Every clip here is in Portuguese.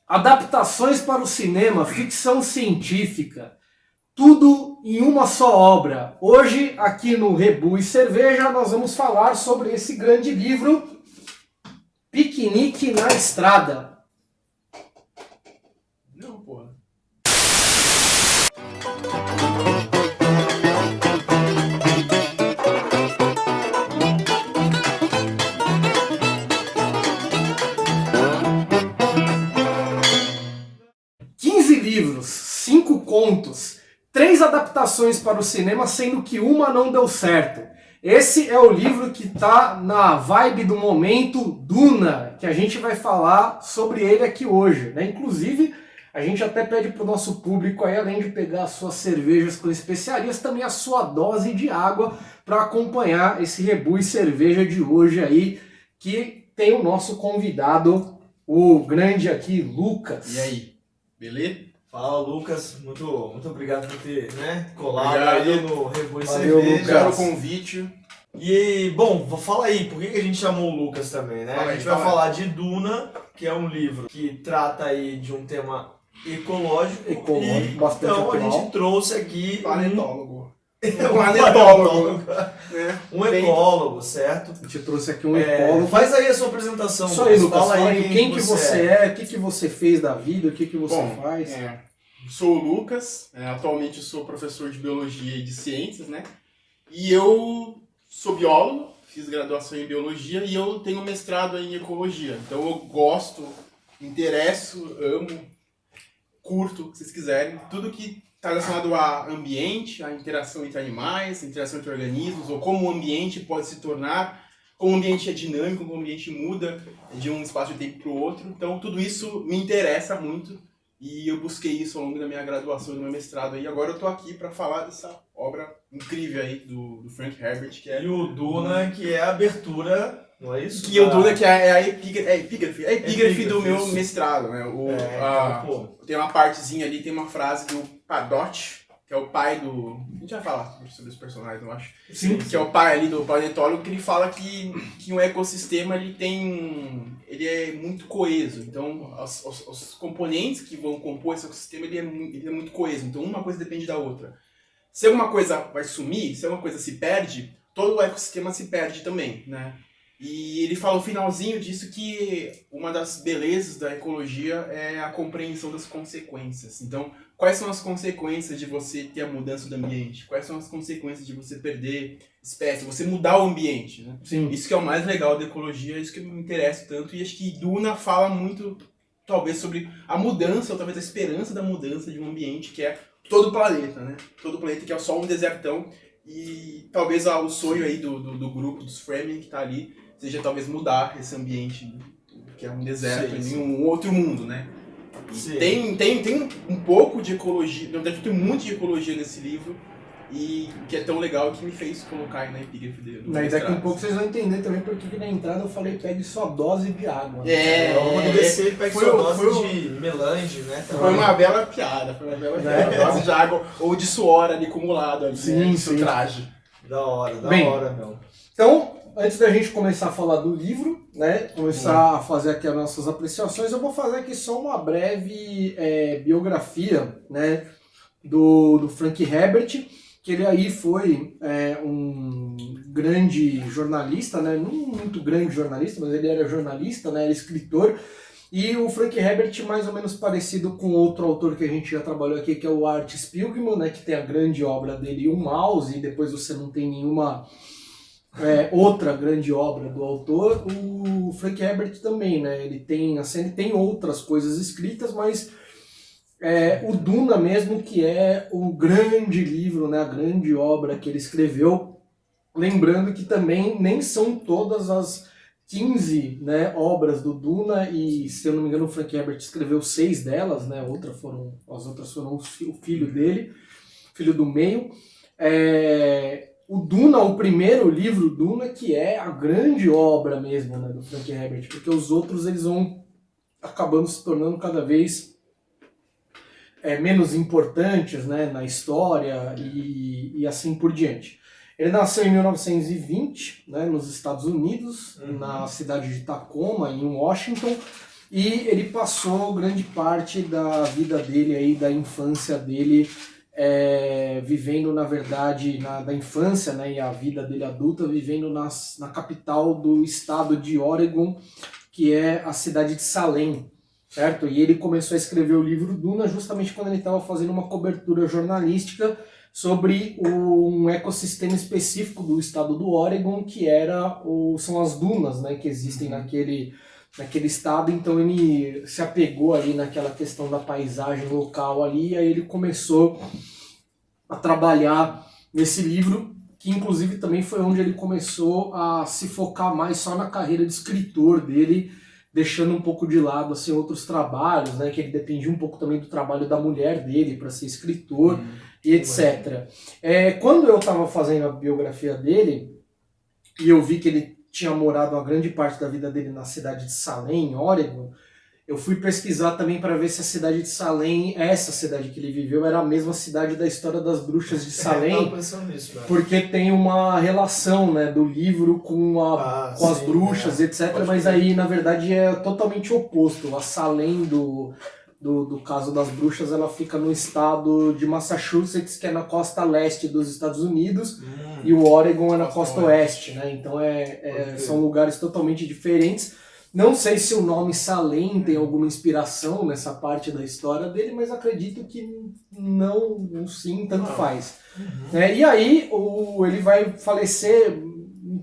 Adaptações para o cinema, ficção científica, tudo em uma só obra. Hoje, aqui no Rebu e Cerveja, nós vamos falar sobre esse grande livro, Piquenique na Estrada. Não, porra. Livros, 5 contos, 3 adaptações para o cinema, sendo que uma não deu certo. Esse é o livro que está na vibe do momento, Duna, que a gente vai falar sobre ele aqui hoje, né? Inclusive, a gente até pede para o nosso público aí, além de pegar as suas cervejas com especiarias, também a sua dose de água para acompanhar esse Rebu e Cerveja de hoje aí, que tem o nosso convidado, o grande aqui, Lucas. E aí, beleza? Fala, Lucas, muito obrigado por ter colado Obrigado. aí no Rebu e Valeu, Cerveja. Obrigado pelo convite. E, bom, fala aí, por que a gente chamou o Lucas também, né? Fala A aí, gente vai fala aí. falar de Duna, que é um livro que trata aí de um tema ecológico. Ecológico, bastante então a atual. gente trouxe aqui Planetólogo. um Planetólogo. Né? um ecólogo, certo? A gente trouxe aqui um ecólogo. Faz aí a sua apresentação, Isso aí, Lucas. Fala Fala aí aí quem que você é. é, o que que você fez da vida, o que que você faz. Sou o Lucas, atualmente eu sou professor de Biologia e de Ciências, né? E eu sou biólogo, fiz graduação em Biologia e eu tenho mestrado em Ecologia. Então eu gosto, me interesso, amo, curto, o que vocês quiserem, tudo que está relacionado a ambiente, a interação entre animais, a interação entre organismos, ou como o ambiente pode se tornar, como o ambiente é dinâmico, como o ambiente muda de um espaço de tempo para o outro. Então tudo isso me interessa muito. E eu busquei isso ao longo da minha graduação e do meu mestrado aí. Agora eu tô aqui para falar dessa obra incrível aí do Frank Herbert, que é... E o Duna, que é a abertura, não é isso? Que o Duna, que é a epígrafe do meu isso. mestrado, né? Tem uma partezinha ali, tem uma frase do Padot, que é o pai do... A gente vai falar sobre os personagens, eu acho. Sim. Que é o pai ali do planetólogo, que ele fala que um ecossistema ele é muito coeso. Então, os componentes que vão compor esse ecossistema, ele é muito coeso. Então, uma coisa depende da outra. Se alguma coisa vai sumir, se alguma coisa se perde, todo o ecossistema se perde também, né? E ele fala no finalzinho disso que uma das belezas da ecologia é a compreensão das consequências. Então, quais são as consequências de você ter a mudança do ambiente? Quais são as consequências de você perder espécies, você mudar o ambiente, né? Sim. Isso que é o mais legal da ecologia, isso que me interessa tanto. E acho que Duna fala muito, talvez, sobre a mudança, ou talvez a esperança da mudança de um ambiente que é todo o planeta, né? Todo o planeta que é só um desertão. E talvez o sonho aí do grupo, dos Fremen, que tá ali, seja talvez mudar esse ambiente, né? Que é um deserto, Sim. em um outro mundo, né? Sim. Tem um pouco de ecologia, na verdade tem muito de ecologia nesse livro, e que é tão legal que me fez colocar aí na epígrafe dele. Daí daqui a pouco vocês vão entender também porque que na entrada eu falei pegue sua dose de água. Quando descer, pega foi sua o- dose foi o- de melange, né? Foi uma bela piada, dose de água ou de suor ali acumulado ali, Sim, né, no sim. seu traje. Da hora, Bem, meu. Então, antes da gente começar a falar do livro, né, começar a fazer aqui as nossas apreciações, eu vou fazer aqui só uma breve biografia, né, do Frank Herbert, que ele aí foi um grande jornalista, né, não muito grande jornalista, mas ele era jornalista, né, era escritor. E o Frank Herbert, mais ou menos parecido com outro autor que a gente já trabalhou aqui, que é o Art Spiegelman, né, que tem a grande obra dele, O Mouse, e depois você não tem nenhuma outra grande obra do autor. O Frank Herbert também, né, ele tem outras coisas escritas, mas o Duna mesmo, que é o grande livro, né, a grande obra que ele escreveu. Lembrando que também nem são todas as 15, né, obras do Duna, e se eu não me engano o Frank Herbert escreveu 6 delas, né, as outras foram o filho dele, filho do meio. O Duna, o primeiro livro Duna, que é a grande obra mesmo, né, do Frank Herbert, porque os outros eles vão acabando se tornando cada vez menos importantes, né, na história e assim por diante. Ele nasceu em 1920, né, nos Estados Unidos, na cidade de Tacoma, em Washington, E ele passou grande parte da vida dele, aí, da infância dele, vivendo, na verdade, da infância, né, e a vida dele adulta, vivendo na capital do estado de Oregon, que é a cidade de Salem, certo? E ele começou a escrever o livro Duna justamente quando ele estava fazendo uma cobertura jornalística sobre um ecossistema específico do estado do Oregon, que são as dunas, né, que existem naquele estado. Então ele se apegou ali naquela questão da paisagem local ali, e aí ele começou a trabalhar nesse livro, que inclusive também foi onde ele começou a se focar mais só na carreira de escritor dele, deixando um pouco de lado assim, outros trabalhos, né, que ele dependia um pouco também do trabalho da mulher dele para ser escritor e etc. Quando eu estava fazendo a biografia dele, e eu vi que ele tinha morado uma grande parte da vida dele na cidade de Salem, em Oregon, eu fui pesquisar também para ver se a cidade de Salem, essa cidade que ele viveu, era a mesma cidade da história das bruxas de Salem, Eu tava pensando nisso, né? porque tem uma relação, né, do livro com as bruxas, etc. Mas aí, na verdade, é totalmente oposto. A Salem do caso das bruxas, ela fica no estado de Massachusetts, que é na costa leste dos Estados Unidos, e o Oregon é na costa oeste, né? Então são lugares totalmente diferentes. Não sei se o nome Salem tem alguma inspiração nessa parte da história dele, mas acredito que não sim, tanto faz. E aí ele vai falecer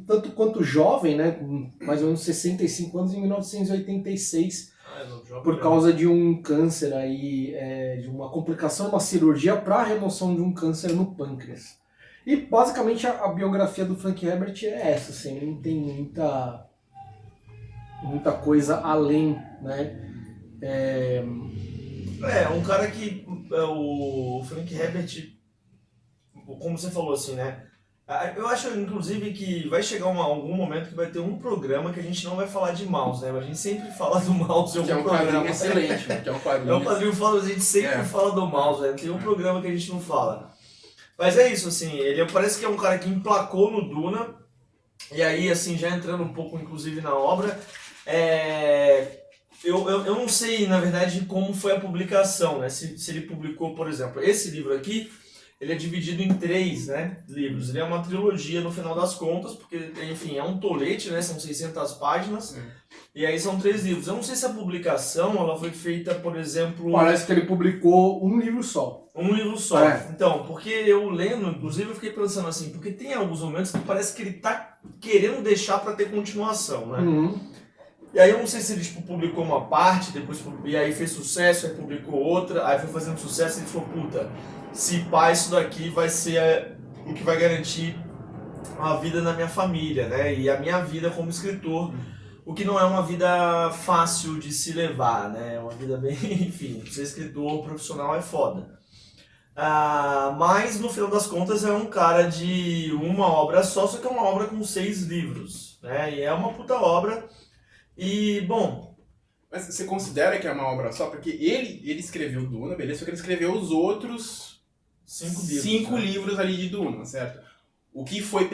tanto quanto jovem, né, com mais ou menos 65 anos, em 1986, por causa de um câncer aí, de uma complicação, uma cirurgia para a remoção de um câncer no pâncreas. E basicamente a biografia do Frank Herbert é essa, assim, não tem muita coisa além, né? Um cara que o Frank Herbert, como você falou assim, né? Eu acho, inclusive, que vai chegar algum momento que vai ter um programa que a gente não vai falar de mouse, né? A gente sempre fala do mouse em algum programa. Quadrinho excelente, né? Que é um quadrinho. É um quadrinho fala, a gente sempre fala do mouse, né? Tem um programa que a gente não fala. Mas é isso, assim, ele parece que é um cara que emplacou no Duna, e aí, assim, já entrando um pouco, inclusive, na obra, eu não sei, na verdade, como foi a publicação, né? Se ele publicou, por exemplo, esse livro aqui, ele é dividido em 3, né, livros. Ele é uma trilogia no final das contas, porque, enfim, é um tolete, né? São 600 páginas. E aí são 3 livros. Eu não sei se a publicação ela foi feita, por exemplo... Parece que ele publicou um livro só. Um livro só. Então, porque eu lendo, inclusive, eu fiquei pensando assim, porque tem alguns momentos que parece que ele tá querendo deixar para ter continuação, né? E aí eu não sei se ele publicou uma parte, depois e aí fez sucesso, aí publicou outra, aí foi fazendo sucesso e ele falou, puta, se pá, isso daqui vai ser o que vai garantir a vida na minha família, né? E a minha vida como escritor, o que não é uma vida fácil de se levar, né? É uma vida bem, enfim, ser escritor profissional é foda. Mas no final das contas é um cara de uma obra só que é uma obra com 6 livros, né? E é uma puta obra. E, bom... Mas você considera que é uma obra só? Porque ele escreveu Duna, beleza? Só que ele escreveu os outros 5 livros ali de Duna, certo? O que foi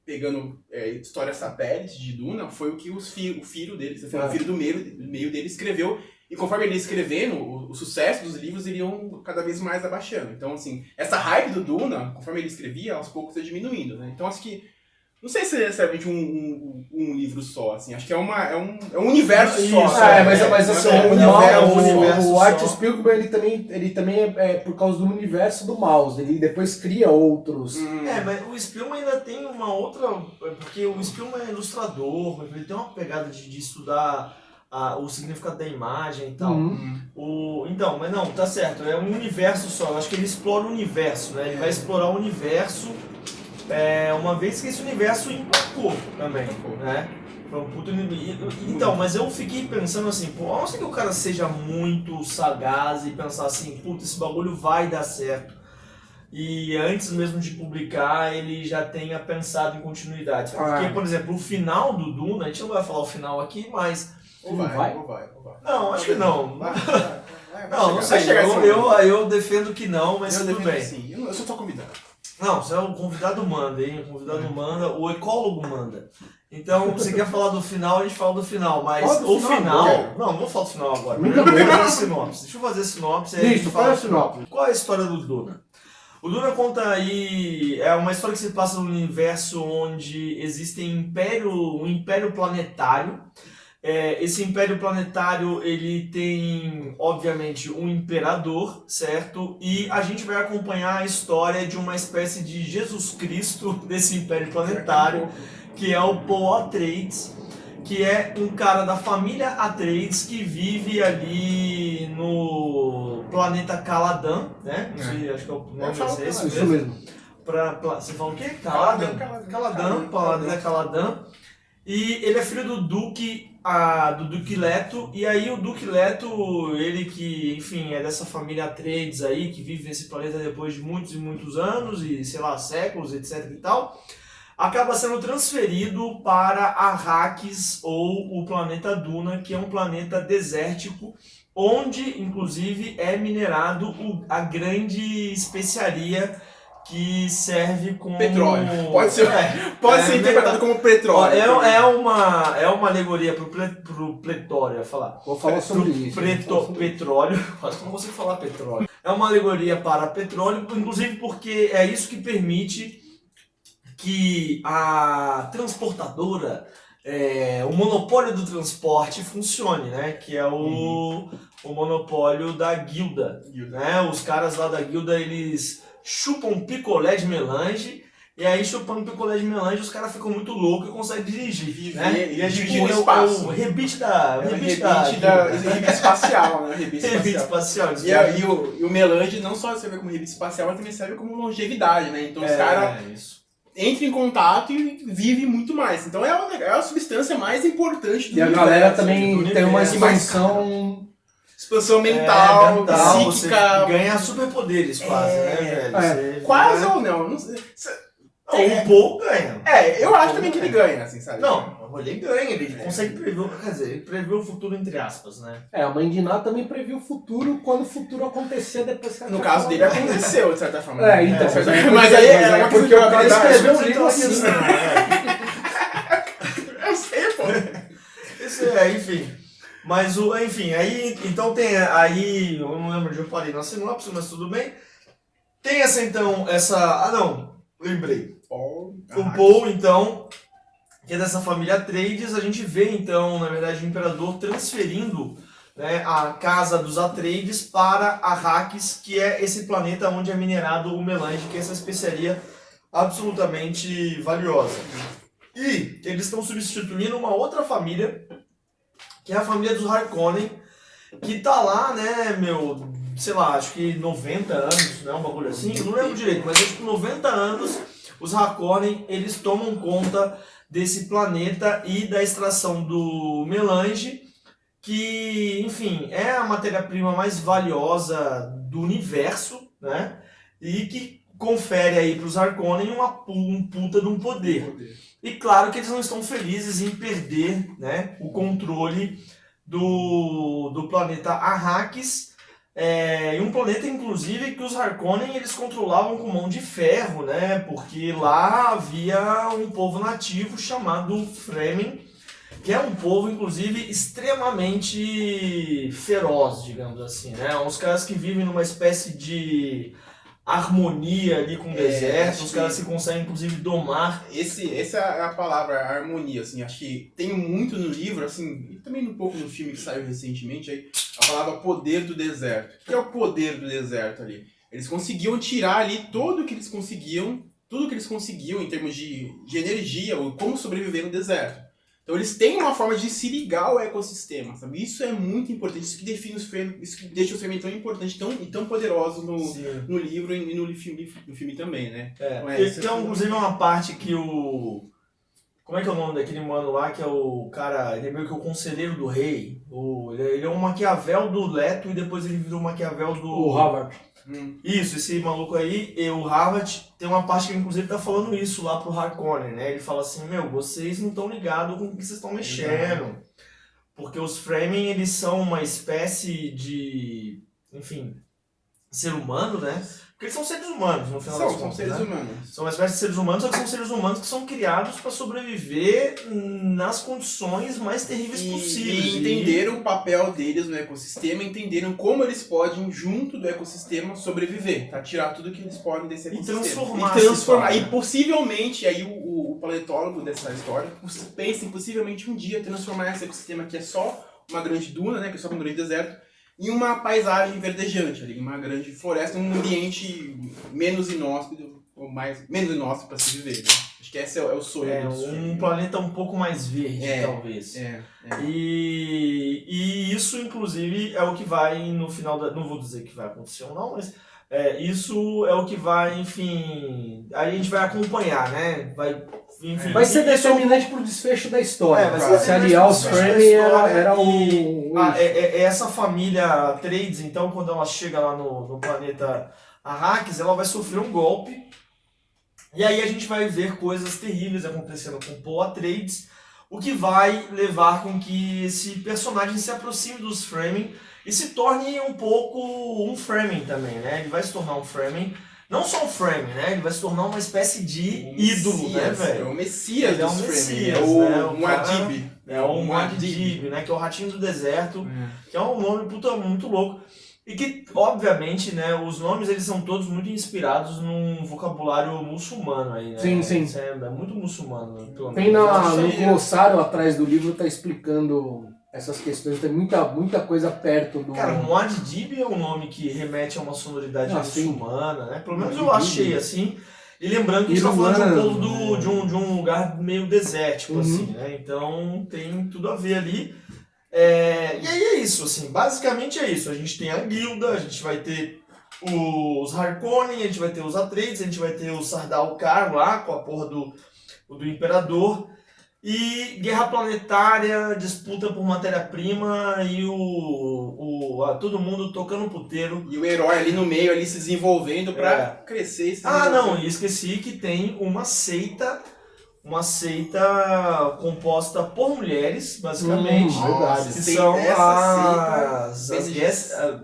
pegando histórias satélites de Duna foi o que o filho dele, o filho do meio dele escreveu. E conforme ele ia escrevendo, o sucesso dos livros iriam cada vez mais abaixando. Então, assim, essa hype do Duna, conforme ele escrevia, aos poucos ia diminuindo, né? Então, acho que... Não sei se é necessariamente um livro só, assim. Acho que é um universo só. Mas assim, o Art Spiegelman, ele também é por causa do universo do mouse. Ele depois cria outros. Mas o Spiegelman ainda tem uma outra... Porque o Spiegelman é ilustrador, ele tem uma pegada de estudar o significado da imagem e tal. Então, mas não, tá certo. É um universo só. Eu acho que ele explora o universo, né? Ele vai explorar o universo... uma vez que esse universo emplacou também, né? Foi um puto inimigo. Então, mas eu fiquei pensando assim, pô, a não ser que o cara seja muito sagaz e pensar assim, puta, esse bagulho vai dar certo. E antes mesmo de publicar, ele já tenha pensado em continuidade. Porque, por exemplo, o final do Duna, a gente não vai falar o final aqui, mas... Ou vai. Não, acho que não. Não sei. Eu defendo que não, mas tudo bem. Sim. Eu só tô convidando. Não, você é o convidado manda, hein? O convidado manda, o ecólogo manda. Então, você quer falar do final, a gente fala do final, mas Fala do o final final... agora. Não vou falar do final agora. Nunca Primeiro vou. eu vou fazer a sinopse. Deixa eu fazer a sinopse. Aí a gente Isso, fala fala a sinopse. Qual é a história do Duna? O Duna conta aí... É uma história que se passa no universo onde existe um império planetário. Esse império planetário, ele tem, obviamente, um imperador, certo? E a gente vai acompanhar a história de uma espécie de Jesus Cristo desse império planetário, que é o Paul Atreides, que é um cara da família Atreides que vive ali no planeta Caladan, né? Acho que é o nome é esse Isso mesmo. Você fala o quê? Caladan, planeta Caladan. E ele é filho do Duque Leto, e aí o Duque Leto, ele que, enfim, é dessa família Atreides aí, que vive nesse planeta depois de muitos e muitos anos, e sei lá, séculos, etc e tal, acaba sendo transferido para Arrakis, ou o planeta Duna, que é um planeta desértico, onde, inclusive, é minerado a grande especiaria que serve como... Petróleo. Pode ser interpretado como petróleo. É uma alegoria pro pletório, falar. Vou falar sobre isso. Petróleo. Acho que não consigo falar petróleo. É uma alegoria para petróleo, inclusive porque é isso que permite que a transportadora, o monopólio do transporte funcione, né? Que é o monopólio da guilda. Né? Os caras lá da guilda, eles chupam picolé de melange, e aí chupando picolé de melange os caras ficam muito loucos e conseguem dirigir. Né? E é dirigir no espaço. O rebite espacial, né? Rebite espacial. E o melange não só serve como rebite espacial, mas também serve como longevidade, né? Então os caras entram em contato e vivem muito mais. Então é a substância mais importante do universo. E a galera também tem uma expansão mental, psíquica. Você ganha superpoderes quase, né, velho? Quase ou não sei. Um pouco ganha. Eu acho também que ele ganha, assim, sabe? Não, ele ganha, ele consegue prever, quer dizer, ele prevê o futuro entre aspas, né? A mãe de Ná também previu o futuro quando o futuro acontecer depois que ela No caso dele aconteceu, de certa forma. Então. Mas aí é uma porque o cara escreveu um Então, livro assim. Eu sei, pô. Isso enfim. Mas enfim, aí então tem aí, eu não lembro de eu parei na sinopse, mas tudo bem. Tem lembrei. O Paul, então, que é dessa família Atreides, a gente vê então, na verdade, o imperador transferindo, né, a casa dos Atreides para Arrakis, que é esse planeta onde é minerado o melange, que é essa especiaria absolutamente valiosa. E eles estão substituindo uma outra família, que é a família dos Harkonnen, que tá lá, né, sei lá, acho que 90 anos, né, um bagulho assim, eu não lembro direito, mas acho que 90 anos os Harkonnen, eles tomam conta desse planeta e da extração do melange, que, enfim, é a matéria-prima mais valiosa do universo, né, e que confere aí para os Harkonnen um puta de um poder. E claro que eles não estão felizes em perder, né, o controle do planeta Arrakis, e um planeta, inclusive, que os Harkonnen eles controlavam com mão de ferro, né, porque lá havia um povo nativo chamado Fremen, que é um povo, inclusive, extremamente feroz, digamos assim, né, uns caras que vivem numa espécie de harmonia ali com o deserto, os caras que conseguem, inclusive, domar. Essa é a palavra, a harmonia, assim, acho que tem muito no livro, assim, e também um pouco no filme que saiu recentemente, aí, a palavra poder do deserto. O que é o poder do deserto ali? Eles conseguiam tirar ali tudo que eles conseguiam em termos de energia, ou como sobreviver no deserto. Então eles têm uma forma de se ligar ao ecossistema, sabe? Isso é muito importante, isso que define isso que deixa os Fremen tão importantes e tão poderosos no livro e no filme também, né? Então, inclusive, uma parte que o... Como é que é o nome daquele mano lá, que é o cara, ele é meio que o conselheiro do rei. Ele é um Maquiavel do Leto e depois ele virou o Maquiavel do... O Harvard. Isso, esse maluco aí, o Harvard, tem uma parte que ele inclusive tá falando isso lá pro Harkonnen, né? Ele fala assim, vocês não estão ligados com o que vocês estão mexendo. Porque os Fremen, eles são uma espécie de... Enfim, ser humano, né? Porque eles são seres humanos, no final das contas. São seres humanos. São uma espécie de seres humanos, só que são seres humanos que são criados para sobreviver nas condições mais terríveis possíveis. E entenderam o papel deles no ecossistema, entenderam como eles podem, junto do ecossistema, sobreviver. Tá? Tirar tudo que eles podem desse ecossistema. E transformar. E possivelmente, aí o paleontólogo dessa história pensa em possivelmente um dia transformar esse ecossistema que é só uma grande duna, né? Que é só um grande deserto, em uma paisagem verdejante, ali, uma grande floresta, um ambiente menos inóspito, ou menos inóspito para se viver. Né? Acho que esse é o sonho. Um planeta um pouco mais verde, talvez. E isso, inclusive, é o que vai no final da... Não vou dizer que vai acontecer ou não, mas isso é o que vai, enfim... Aí a gente vai acompanhar, né? Vai ser determinante pro desfecho da história. Se aliar os Fremen era essa família Atreides, então, quando ela chega lá no planeta Arrakis, ela vai sofrer um golpe. E aí a gente vai ver coisas terríveis acontecendo com Paul Atreides, o que vai levar com que esse personagem se aproxime dos Fremen e se torne um pouco um Fremen também, né? Ele vai se tornar um Fremen. Não só um Fremen, né? Ele vai se tornar uma espécie de ídolo, né, velho? É o Messias dos Fremen. É o Muad'Dib. É o Muad'Dib, né? Que é o ratinho do deserto, que é um nome muito louco. E que, obviamente, né, os nomes eles são todos muito inspirados num vocabulário muçulmano aí, né? Sim. Isso é muito muçulmano. Pelo Tem menos. no glossário atrás do livro, tá explicando essas questões, tem muita coisa perto do... Cara, Muad'Dib é um nome que remete a uma sonoridade muçulmana, né? Pelo menos eu Muad'Dib. achei assim. E lembrando que a gente tá falando de um povo de um lugar meio desértico, assim, né? Então tem tudo a ver ali. E aí é isso, assim, basicamente é isso. A gente tem a guilda, a gente vai ter os Harkonnen, a gente vai ter os Atreides, a gente vai ter o Sardaukar lá com a porra do Imperador. E guerra planetária, disputa por matéria-prima e todo mundo tocando puteiro. E o herói ali no meio, ali se desenvolvendo pra crescer e se não, e esqueci que tem uma seita composta por mulheres, basicamente. Verdade. Que são as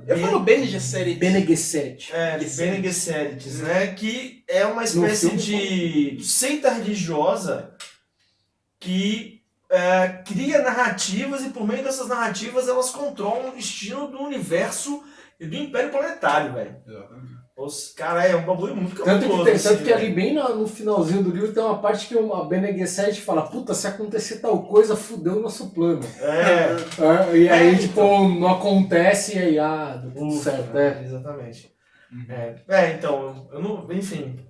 eu falo Bene Gesserit. Bene Gesserit. Bene Gesserit, né? Que é uma espécie de seita religiosa que cria narrativas e por meio dessas narrativas elas controlam o destino do universo e do Império Planetário, velho. Cara, é um bagulho muito cabuloso. Tanto que ali bem no finalzinho do livro tem uma parte que a Bene Gesserit fala, puta, se acontecer tal coisa, fudeu o nosso plano. E aí, tipo, não acontece e aí, deu tudo certo. Exatamente. Então, enfim,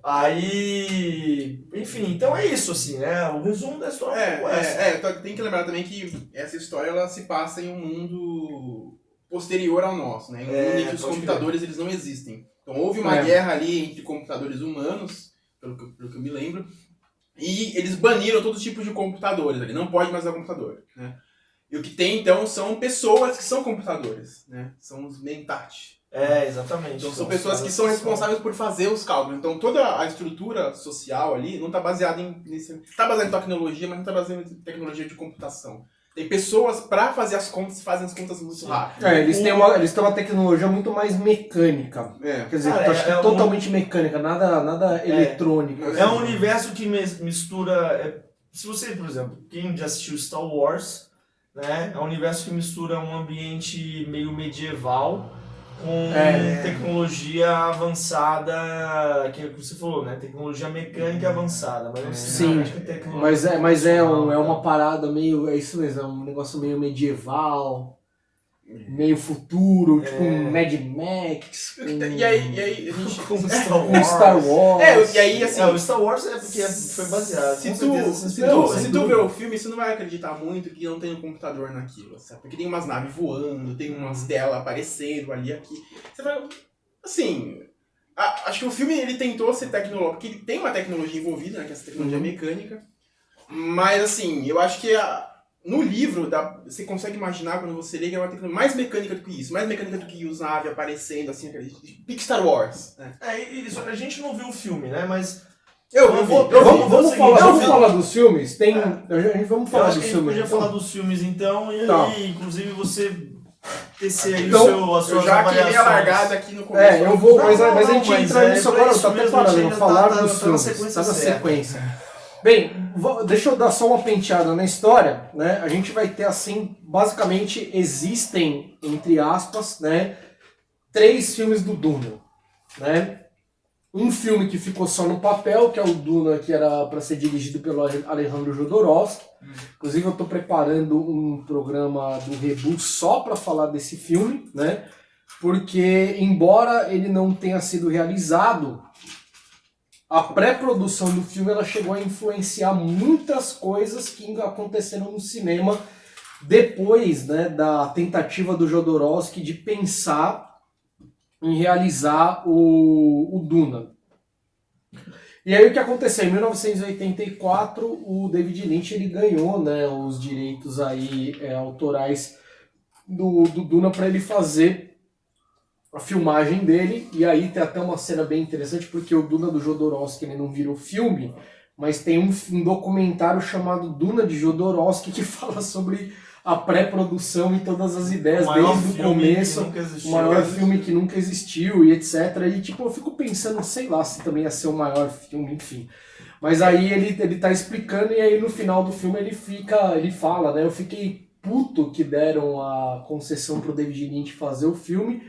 então é isso, assim, né, o resumo da história é tem que lembrar também que essa história, ela se passa em um mundo posterior ao nosso, né, em um mundo em que os computadores, eles não existem. Então houve uma guerra ali entre computadores humanos, pelo que eu me lembro, e eles baniram todo tipo de computadores ali, não pode mais usar computador, né. E o que tem, então, são pessoas que são computadores, né, são os Mentat. Exatamente. Então são pessoas que são responsáveis por fazer os cálculos. Então toda a estrutura social ali não está baseada está baseada em tecnologia, mas não está baseada em tecnologia de computação. Tem pessoas para fazer as contas, fazem as contas muito rápido. Eles têm uma tecnologia muito mais mecânica. Quer dizer, acho que totalmente mecânica, nada eletrônico. É um universo que mistura... se você, por exemplo, quem já assistiu Star Wars, né, é um universo que mistura um ambiente meio medieval com tecnologia avançada, que você falou, né? Tecnologia mecânica avançada, mas não sim, tecnologia mas é uma parada meio, é isso mesmo, é um negócio meio medieval, meio futuro, tipo um Mad Max. E aí a gente... com Star Wars. E aí, assim... o Star Wars é porque foi baseado. Se tu ver o filme, você não vai acreditar muito que não tem um computador naquilo, sabe? Porque tem umas naves voando, tem umas telas aparecendo ali, aqui. Você vai... Assim... Acho que o filme, ele tentou ser tecnológico, porque ele tem uma tecnologia envolvida, né? Que é essa tecnologia mecânica. Mas, assim, eu acho que no livro, você consegue imaginar, quando você lê, que é uma tecnologia mais mecânica do que isso. Mais mecânica do que os naves aparecendo, assim, pique Star Wars. Né? Isso, a gente não viu o filme, né? Mas... Vamos falar dos filmes? Vamos falar dos filmes. A gente podia falar dos filmes, então, e aí, inclusive, você tecer aí Então, as Eu suas já queria a avaliações. largada aqui no começo. Eu vou, Não, mas a não, gente mas entra é nisso pra agora, isso tá até mesmo, parado, a eu vou gente falar tá dos na filmes, sequência tá na certa. sequência. Bem, deixa eu dar só uma penteada na história, né? A gente vai ter assim, basicamente existem, entre aspas, né, 3 filmes do Duna, né? Um filme que ficou só no papel, que é o Duna, que era para ser dirigido pelo Alejandro Jodorowsky. Inclusive eu estou preparando um programa do Reboot só para falar desse filme, né? Porque, embora ele não tenha sido realizado, a pré-produção do filme ela chegou a influenciar muitas coisas que aconteceram no cinema depois, né, da tentativa do Jodorowsky de pensar em realizar o Duna. E aí o que aconteceu? Em 1984, o David Lynch ele ganhou, né, os direitos aí, autorais do Duna para ele fazer a filmagem dele. E aí tem até uma cena bem interessante, porque o Duna do Jodorowsky ele não virou filme, mas tem um documentário chamado Duna de Jodorowsky que fala sobre a pré-produção e todas as ideias desde o começo, o maior filme que nunca existiu e etc. E tipo, eu fico pensando, sei lá, se também ia ser o maior filme, enfim. Mas aí ele tá explicando e aí no final do filme ele fala, né? Eu fiquei puto que deram a concessão pro David Lynch fazer o filme,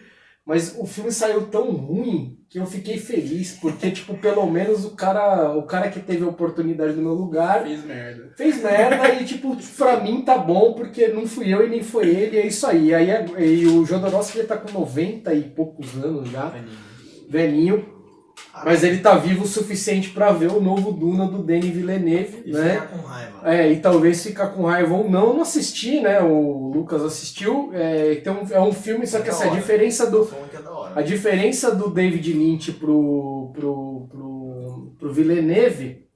mas o filme saiu tão ruim que eu fiquei feliz, porque, tipo, pelo menos o cara que teve a oportunidade no meu lugar fez merda e, tipo, pra mim tá bom, porque não fui eu e nem foi ele, é isso aí. E o Jodorowsky ele tá com 90 e poucos anos já, velhinho, mas ele tá vivo o suficiente pra ver o novo Duna do Denis Villeneuve, E né? ficar com raiva. E talvez ficar com raiva ou não. Eu não assisti, né? O Lucas assistiu. Então é um filme, só que assim, a diferença do. A diferença do David Lynch pro Villeneuve,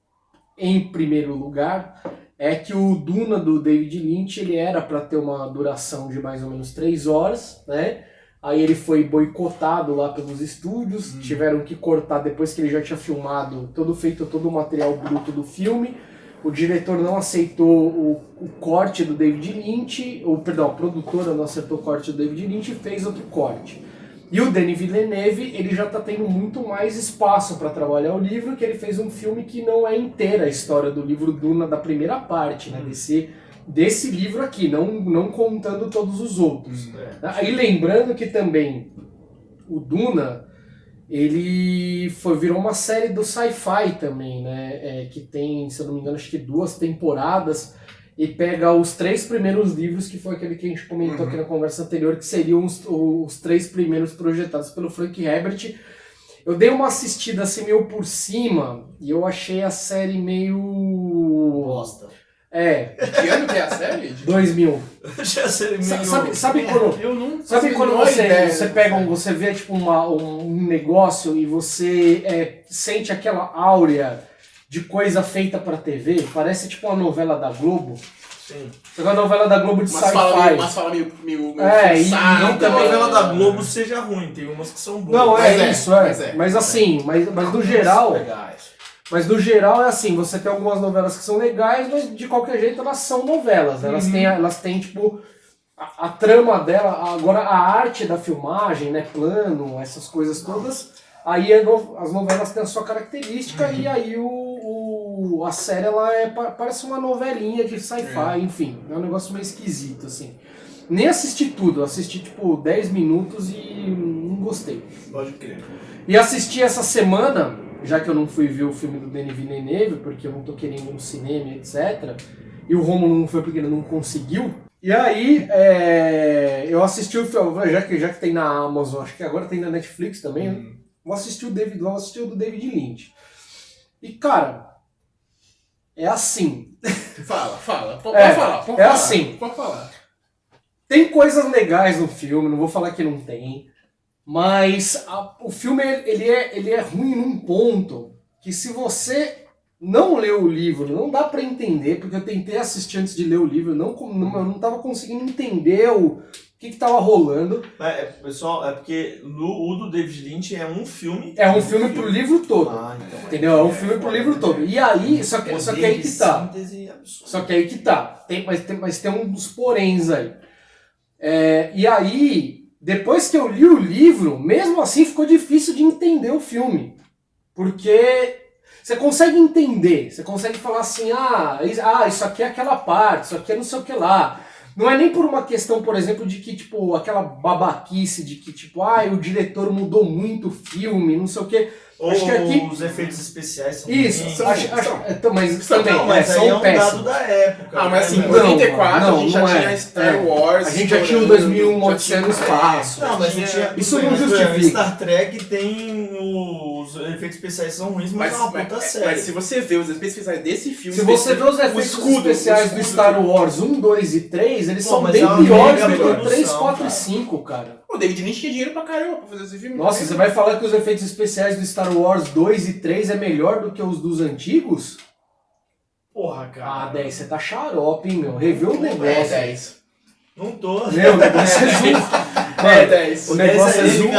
em primeiro lugar, é que o Duna do David Lynch ele era para ter uma duração de mais ou menos 3 horas, né? Aí ele foi boicotado lá pelos estúdios, tiveram que cortar depois que ele já tinha filmado, feito todo o material bruto do filme. O diretor não aceitou o corte do David Lynch, a produtora não aceitou o corte do David Lynch e fez outro corte. E o Denis Villeneuve, ele já está tendo muito mais espaço para trabalhar o livro, que ele fez um filme que não é inteira a história do livro Duna da primeira parte, né? Desse livro aqui, não contando todos os outros. Aí lembrando que também o Duna, ele virou uma série do Sci-Fi também, né? Que tem, se eu não me engano, acho que 2 temporadas, e pega os 3 primeiros livros, que foi aquele que a gente comentou aqui na conversa anterior, que seriam os 3 primeiros projetados pelo Frank Herbert. Eu dei uma assistida assim meio por cima, e eu achei a série meio... Bosta. Que ano que é a série? 2000. Sabe quando, Eu não sabe quando você pega você vê tipo um negócio e você sente aquela áurea de coisa feita pra TV? Parece tipo uma novela da Globo. Sim. Uma novela da Globo de sci-fi. Mas fala meio Não que a novela né? da Globo seja ruim, tem umas que são boas. Não, Mas Mas assim, mas no geral... Mas no geral é assim, você tem algumas novelas que são legais, mas de qualquer jeito elas são novelas. Elas têm tipo, a trama dela, agora a arte da filmagem, né, plano, essas coisas todas, aí as novelas têm a sua característica e aí a série ela parece uma novelinha de sci-fi, enfim, é um negócio meio esquisito, assim. Nem assisti tudo, assisti tipo 10 minutos e não gostei. Pode crer. E assisti essa semana... Já que eu não fui ver o filme do Denis Villeneuve, porque eu não tô querendo ir no cinema, etc. E o Romulo não foi porque ele não conseguiu. E aí, eu assisti o filme, já que tem na Amazon, acho que agora tem na Netflix também, né? Vou assistir o do David Lynch. E, cara, é assim. Fala. Pode falar. Assim. Pode falar. Tem coisas legais no filme, não vou falar que não tem. Mas o filme ele é ruim num ponto que se você não leu o livro, não dá pra entender, porque eu tentei assistir antes de ler o livro, eu não tava conseguindo entender o que tava rolando. Pessoal, porque o do David Lynch é um filme... É um filme pro livro todo, então entendeu? É um filme pro livro todo. E aí, só que aí que tá. Só que aí que tá. Mas tem uns poréns aí. E aí, depois que eu li o livro, mesmo assim ficou difícil de entender o filme. Porque você consegue entender, você consegue falar assim, isso aqui é aquela parte, isso aqui é não sei o que lá. Não é nem por uma questão, por exemplo, de que, tipo, aquela babaquice de que, tipo, o diretor mudou muito o filme, não sei o que. Ou acho que aqui... os efeitos especiais são isso, ruins. mas também, mas aí é um péssimos. dado da época. Mas assim, em Não, 84 a gente já não tinha Star Wars. A gente já tinha o 2001 Odisseia no Espaço. Não, mas isso não justifica. Star Trek tem os efeitos especiais são ruins, mas é uma puta série. Mas se você vê os efeitos especiais desse filme... Se você vê os efeitos especiais do Star Wars 1, 2 e 3, eles são bem piores do que o 3, 4 e 5, cara. O David Lynch tinha dinheiro pra caramba pra fazer esse filme. Nossa, você vai falar que os efeitos especiais do Star Wars 2 e 3 é melhor do que os dos antigos? Porra, cara. 10, você tá xarope, hein, meu? Revê o negócio. 10. Não tô. Meu, o negócio é zoom. 10. O negócio é zoom.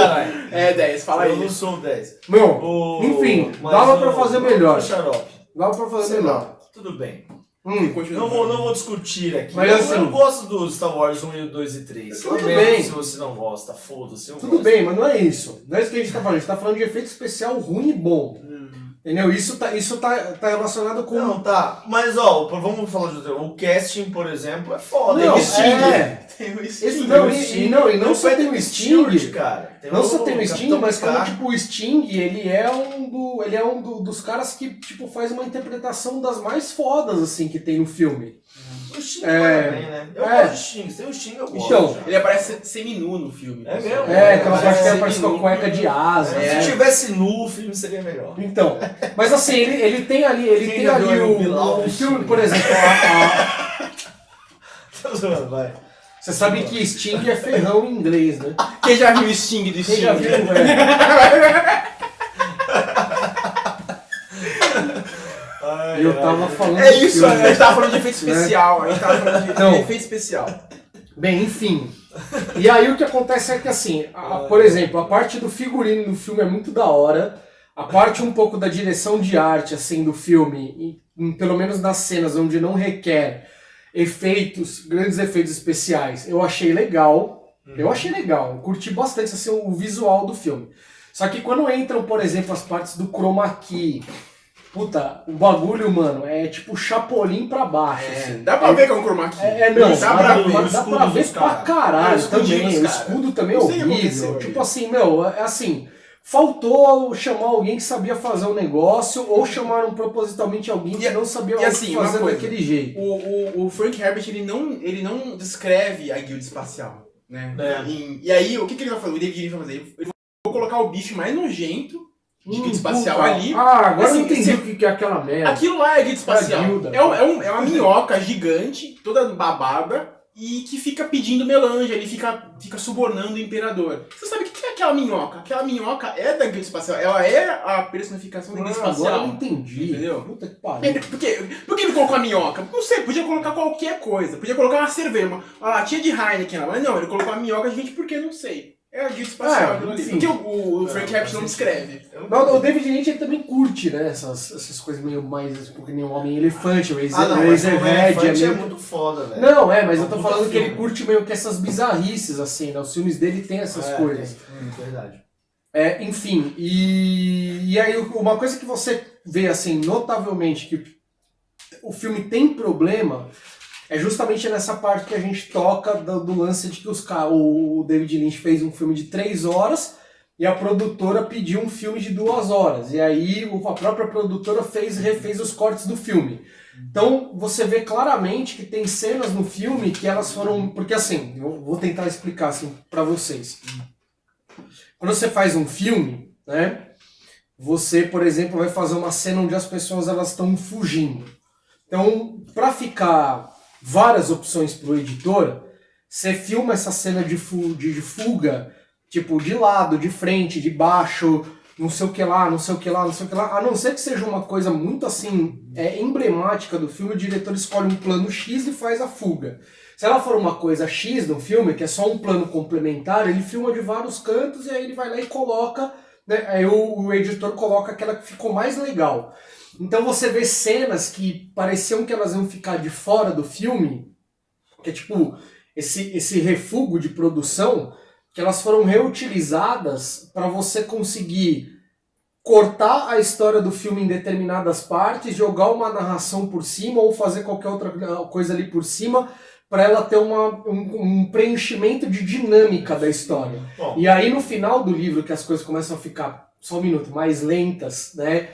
10, fala aí. Eu não sou o 10. Meu, enfim, dava pra fazer melhor. Dava pra fazer melhor. Tudo bem. Não vou discutir aqui. Mas assim, eu gosto do Star Wars 1, 2 e 3. Tudo bem. Se você não gosta, foda-se. Tudo bem, mas não é isso. Não é isso que a gente tá falando. A gente tá falando de efeito especial ruim e bom. Entendeu? Isso tá relacionado com... Não, tá. Mas, vamos falar de outro. O casting, por exemplo, é foda. Não, Tem o Sting. E não só tem o Sting, cara. Não só tem o Sting, mas como, tipo, o Sting, ele é um dos caras que, tipo, faz uma interpretação das mais fodas, assim, que tem no filme. O Sting também, né? Eu gosto de Sting. Tem o Sting, eu gosto. Então, ele aparece seminu no filme. É mesmo? Aquela parte que ele aparece com a cueca de asa. Se tivesse nu, o filme seria melhor. Então, mas assim, ele tem ali, o filme, por exemplo, Tô zoando, vai. você sabe que Sting é ferrão em inglês, né? Quem já viu o Sting do Sting? Quem já viu, E eu tava falando... É isso, a gente tava falando de efeito especial. A gente tava falando de efeito especial. Bem, enfim. E aí o que acontece é que, assim, por exemplo, a parte do figurino do filme é muito da hora. A parte um pouco da direção de arte, assim, do filme, pelo menos nas cenas onde não requer grandes efeitos especiais, eu achei legal. Eu curti bastante, assim, o visual do filme. Só que quando entram, por exemplo, as partes do chroma key, puta, o bagulho, mano, é tipo Chapolin pra baixo. Assim. Dá pra ver que é um chroma key. Dá pra ver pra caralho também. O escudo também é horrível. Tipo assim, faltou chamar alguém que sabia fazer o negócio ou chamaram propositalmente alguém que não sabia fazer daquele jeito. O Frank Herbert, ele não descreve a guilda espacial, né? E aí, o que ele vai fazer? O David Lynch vai fazer? Ele vai colocar o bicho mais nojento de guilda espacial ali. Agora eu entendi o que é aquela merda. Aquilo lá é guilda espacial. É uma minhoca gigante, toda babada, e que fica pedindo melange, ele fica subornando o imperador. Você sabe o que é aquela minhoca? Aquela minhoca é da guilda espacial, ela é a personificação da guilda espacial. Agora eu entendi. Entendeu? Puta que pariu. Por que ele colocou a minhoca? Não sei, podia colocar qualquer coisa. Podia colocar uma cerveja, uma latinha de Heineken lá. Mas não, ele colocou a minhoca, gente, por que? Não sei. É a guilda espacial aquilo ali. Porque o Frank Herbert não descreve. O David Lynch ele também curte, né? Essas coisas meio mais. Porque nem um Homem-Elefante, o Razorhead é muito foda, velho. Não, mas eu tô falando que ele curte meio que essas bizarrices, assim, né? Os filmes dele tem essas coisas. Verdade. Enfim, e aí uma coisa que você vê, assim, notavelmente que o filme tem problema é justamente nessa parte que a gente toca do lance de que o David Lynch fez um filme de 3 horas e a produtora pediu um filme de 2 horas. E aí a própria produtora refez os cortes do filme. Então você vê claramente que tem cenas no filme que elas foram... Porque assim, eu vou tentar explicar assim para vocês. Quando você faz um filme, né? Você, por exemplo, vai fazer uma cena onde as pessoas estão fugindo. Então, para ficar várias opções para o editor, você filma essa cena de fuga, tipo, de lado, de frente, de baixo, não sei o que lá, não sei o que lá, não sei o que lá. A não ser que seja uma coisa muito assim, emblemática do filme, o diretor escolhe um plano X e faz a fuga. Se ela for uma coisa X no filme, que é só um plano complementar, ele filma de vários cantos e aí ele vai lá e coloca, né, aí o editor coloca aquela que ficou mais legal. Então você vê cenas que pareciam que elas iam ficar de fora do filme, que é tipo, esse refúgio de produção, que elas foram reutilizadas para você conseguir cortar a história do filme em determinadas partes, jogar uma narração por cima ou fazer qualquer outra coisa ali por cima para ela ter um preenchimento de dinâmica da história. Bom, E aí no final do livro, que as coisas começam a ficar, só um minuto, mais lentas, né?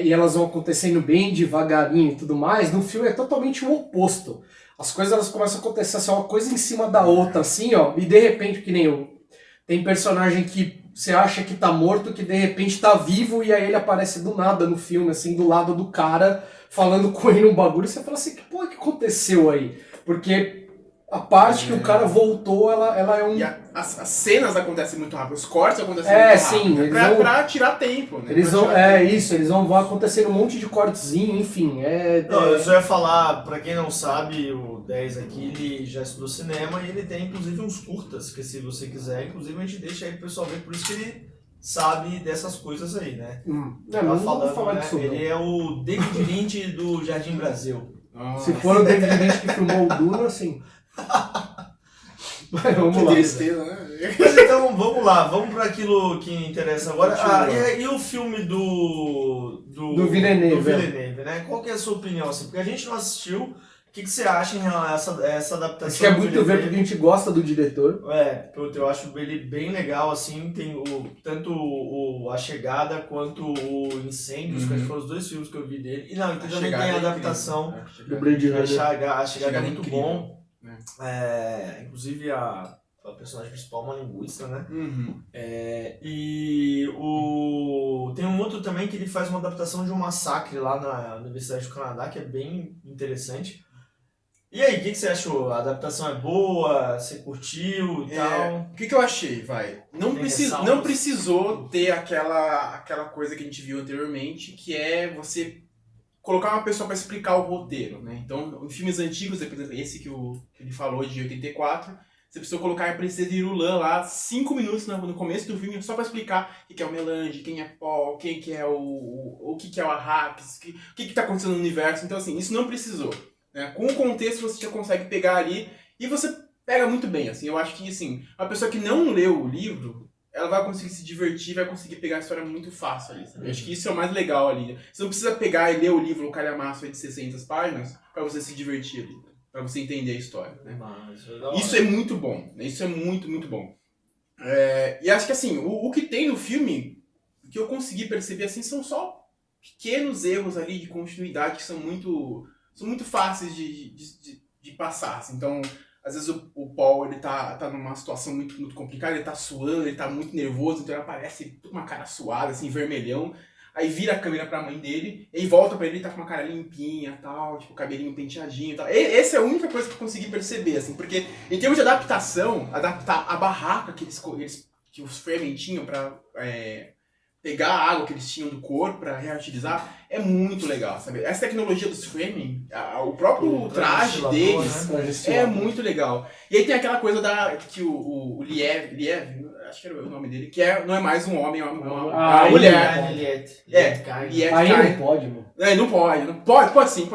E elas vão acontecendo bem devagarinho e tudo mais, no filme é totalmente o oposto. As coisas elas começam a acontecer assim, uma coisa em cima da outra, assim, ó, e de repente, que nem eu, tem personagem que você acha que tá morto, que de repente tá vivo, e aí ele aparece do nada no filme, assim, do lado do cara, falando com ele um bagulho, e você fala assim, que porra que aconteceu aí? Porque a parte que o cara voltou, ela é um... E as cenas acontecem muito rápido, os cortes acontecem muito rápido. Sim, né? Pra tirar tempo, né? Eles vão, eles vão acontecendo um monte de cortezinho, enfim. Não, eu só ia falar, pra quem não sabe, o 10 aqui, ele já estudou cinema e ele tem inclusive uns curtas, que se você quiser, inclusive a gente deixa aí pro pessoal ver, por isso que ele sabe dessas coisas aí, né? Não vou falar disso, não. Ele é o David Lynch do Jardim Brasil. Se for o David Lynch que filmou o Duna, assim... Vamos que lá. tristeza, né? Mas então, vamos lá, vamos para aquilo que interessa agora. E o filme do Villeneuve, né? Qual que é a sua opinião? Assim? Porque a gente não assistiu. O que você acha em relação a essa adaptação? Acho que é muito ver porque a gente gosta do diretor. Eu acho ele bem legal, assim, tem tanto A Chegada quanto o Incêndios, que foram os dois filmes que eu vi dele. E não, também tem a adaptação do Blade Runner. A Chegada é muito incrível. bom. Inclusive a personagem principal é uma linguista, né? Tem um outro também que ele faz uma adaptação de um massacre lá na Universidade do Canadá, que é bem interessante. E aí, o que você achou? A adaptação é boa? Você curtiu e tal? O que eu achei, vai? Não precisou ter aquela coisa que a gente viu anteriormente, que é você colocar uma pessoa para explicar o roteiro, né? Então, em filmes antigos, por exemplo, esse que ele falou, de 84, você precisou colocar a Princesa Irulan lá 5 minutos no começo do filme só para explicar o que é o Melange, quem é Paul, quem que é o que é o Arrakis, o que tá acontecendo no universo. Então, assim, isso não precisou. Né? Com o contexto, você já consegue pegar ali e você pega muito bem. Assim, eu acho que, assim, uma pessoa que não leu o livro, ela vai conseguir se divertir, vai conseguir pegar a história muito fácil ali. Sabe? Eu acho que isso é o mais legal ali. Você não precisa pegar e ler o livro, o calhamaço de 600 páginas, para você se divertir ali. Pra você entender a história. Né? Isso é muito bom. Né? Isso é muito, muito bom. E acho que assim, o que tem no filme, que eu consegui perceber assim, são só pequenos erros ali de continuidade que são muito fáceis de passar. Assim. Então, às vezes o Paul ele tá numa situação muito, muito complicada, ele tá suando, ele tá muito nervoso, então ele aparece com uma cara suada, assim, vermelhão. Aí vira a câmera pra mãe dele, e volta pra ele tá com uma cara limpinha e tal, tipo, cabelinho penteadinho e tal. Essa é a única coisa que eu consegui perceber, assim, porque em termos de adaptação, adaptar a barraca que que os Fremen tinham pra pegar a água que eles tinham do corpo pra reutilizar, é muito legal, sabe? Essa tecnologia dos Fremen, o próprio traje deles, né? É muito legal. E aí tem aquela coisa que o Liev, acho que era o nome dele, que não é mais um homem, é uma mulher. Aí não pode, mano. Não pode. Pode sim.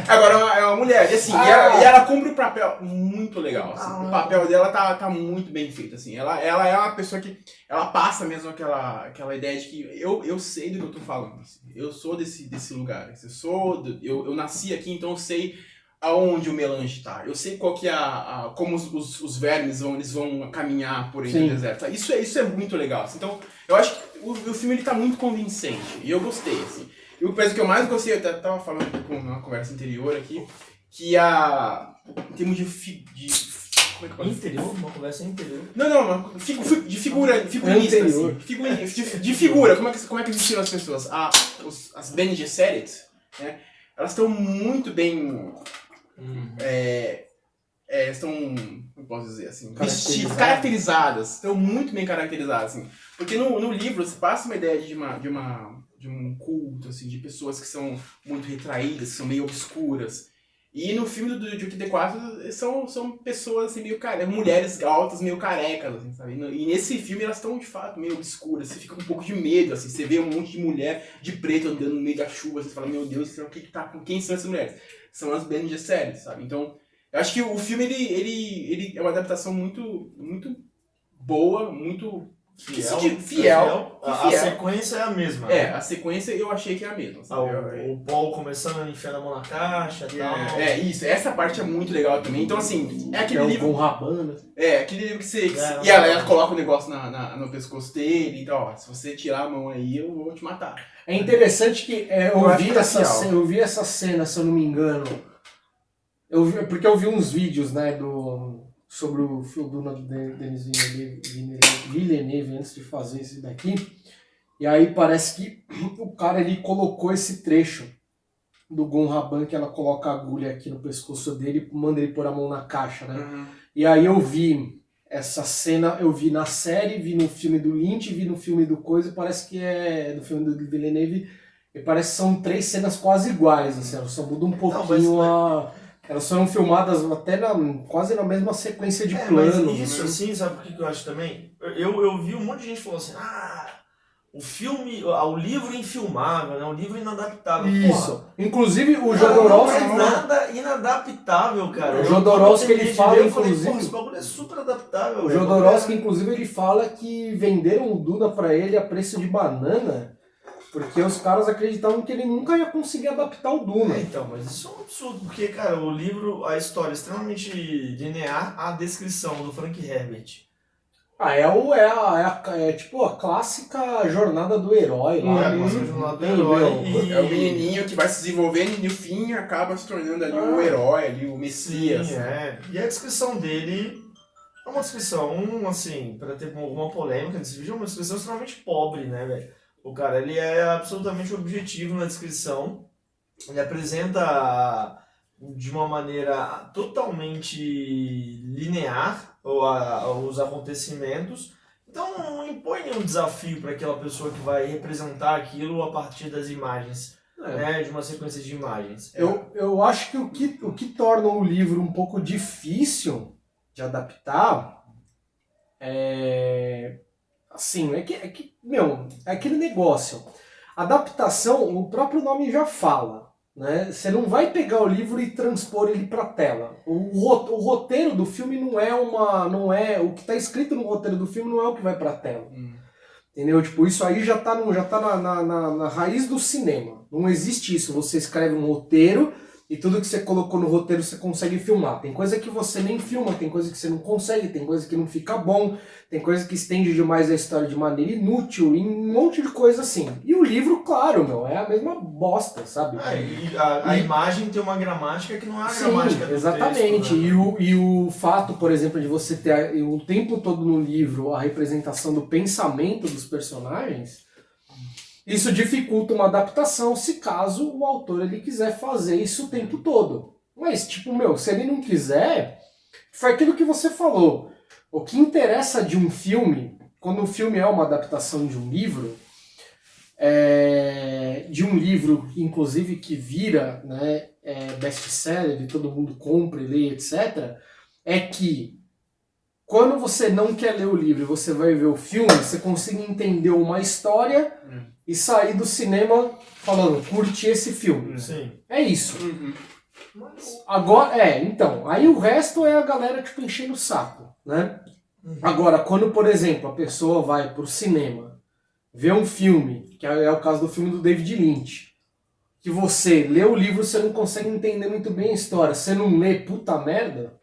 Agora é uma mulher. E assim, e ela cumpre um papel muito legal. Assim. O papel dela tá muito bem feito. Assim. Ela é uma pessoa que. Ela passa mesmo aquela ideia de que eu sei do que eu tô falando. Assim. Eu sou desse lugar. Assim. Eu nasci aqui, então eu sei aonde o Melange tá. Eu sei qual que é como os vermes eles vão caminhar por entre o deserto. Isso é muito legal. Assim. Então, eu acho que o filme ele tá muito convincente. E eu gostei, assim. E o que eu mais gostei, eu até tava falando numa conversa anterior aqui, que em termos como é que pode interior? Uma conversa interior? Não, de figurinista, assim. De figura, como é que existiram as pessoas? As Bene Gesserit, né? Elas estão muito bem... estão, como posso dizer assim, caracterizadas, estão muito bem caracterizadas, assim, porque no livro você passa uma ideia de um culto, assim, de pessoas que são muito retraídas, que são meio obscuras, e no filme do Duke D4 são pessoas assim, meio mulheres altas, meio carecas, assim, sabe? E nesse filme elas estão de fato meio obscuras, você fica com um pouco de medo, assim, você vê um monte de mulher de preto andando no meio da chuva, você fala, meu Deus, quem são essas mulheres? São as Bene Gesserit, sabe? Então, Eu acho que o filme, ele é uma adaptação muito, muito boa, muito fiel. A sequência é a mesma. É, a sequência eu achei que é a mesma. O Paul começando a enfiar a mão na caixa e tal. Isso. Essa parte é muito legal também. Então, assim, é aquele livro... com rabana. É, aquele livro que você... e ela coloca o negócio no pescoço dele. Então, ó, se você tirar a mão aí, eu vou te matar. É interessante que eu vi essa cena, se eu não me engano. Porque eu vi uns vídeos, né, sobre o filme do Denis Villeneuve antes de fazer esse daqui. E aí parece que o cara ele colocou esse trecho do Gon Raban, que ela coloca a agulha aqui no pescoço dele e manda ele pôr a mão na caixa, né? Uhum. E aí eu vi essa cena, eu vi na série, vi no filme do Lynch, vi no filme do Coisa, parece que é do filme do Villeneuve, e parece que são 3 cenas quase iguais, assim, elas só mudam um pouquinho Elas foram filmadas até quase na mesma sequência de planos. Mas isso, assim, sabe o que eu acho também? Eu vi um monte de gente falando assim, o livro infilmável, né? O livro inadaptável. Isso. Porra. Inclusive o Jodorowsky... Não é nada inadaptável, cara. O Jodorowsky ele fala, inclusive... Esse bagulho é super adaptável. O Jodorowsky, inclusive, ele fala que venderam o Duna pra ele a preço de banana, porque os caras acreditavam que ele nunca ia conseguir adaptar o Duna. Então, mas isso é um absurdo, porque, cara, o livro, a história é extremamente linear, a descrição do Frank Herbert. É tipo a clássica jornada do herói lá. É a clássica jornada do herói. É o menininho que vai se desenvolvendo e no fim acaba se tornando ali o herói, ali o Messias. Sim, E a descrição dele é uma descrição, assim, pra ter alguma polêmica desse vídeo, é uma descrição extremamente pobre, né, velho? O cara, ele é absolutamente objetivo na descrição, ele apresenta de uma maneira totalmente linear os acontecimentos, então não impõe nenhum desafio para aquela pessoa que vai representar aquilo a partir das imagens, né, de uma sequência de imagens. Eu acho que o que torna o livro um pouco difícil de adaptar assim, é aquele negócio. Adaptação, o próprio nome já fala, né? Você não vai pegar o livro e transpor ele para tela. O roteiro do filme não é o que está escrito no roteiro do filme não é o que vai para tela. Entendeu? Tipo, isso aí já tá na raiz do cinema. Não existe isso. Você escreve um roteiro e tudo que você colocou no roteiro você consegue filmar. Tem coisa que você nem filma, tem coisa que você não consegue, tem coisa que não fica bom, tem coisa que estende demais a história de maneira inútil, e um monte de coisa assim. E o livro, claro, é a mesma bosta, sabe? A imagem tem uma gramática que não é a gramática do exatamente. texto, né? E o fato, por exemplo, de você ter o tempo todo no livro a representação do pensamento dos personagens, isso dificulta uma adaptação se caso o autor ele quiser fazer isso o tempo todo. Mas, tipo, se ele não quiser, foi aquilo que você falou. O que interessa de um filme, quando o filme é uma adaptação de um livro, inclusive, que vira, né, best-seller e todo mundo compra e lê, etc., é que quando você não quer ler o livro e você vai ver o filme, você consiga entender uma história e sair do cinema falando, curti esse filme. Sim. É isso. Agora, então, aí o resto é a galera, tipo, enchendo o saco, né? Agora, quando, por exemplo, a pessoa vai pro cinema ver um filme, que é o caso do filme do David Lynch, que você lê o livro, você não consegue entender muito bem a história, você não lê, puta merda,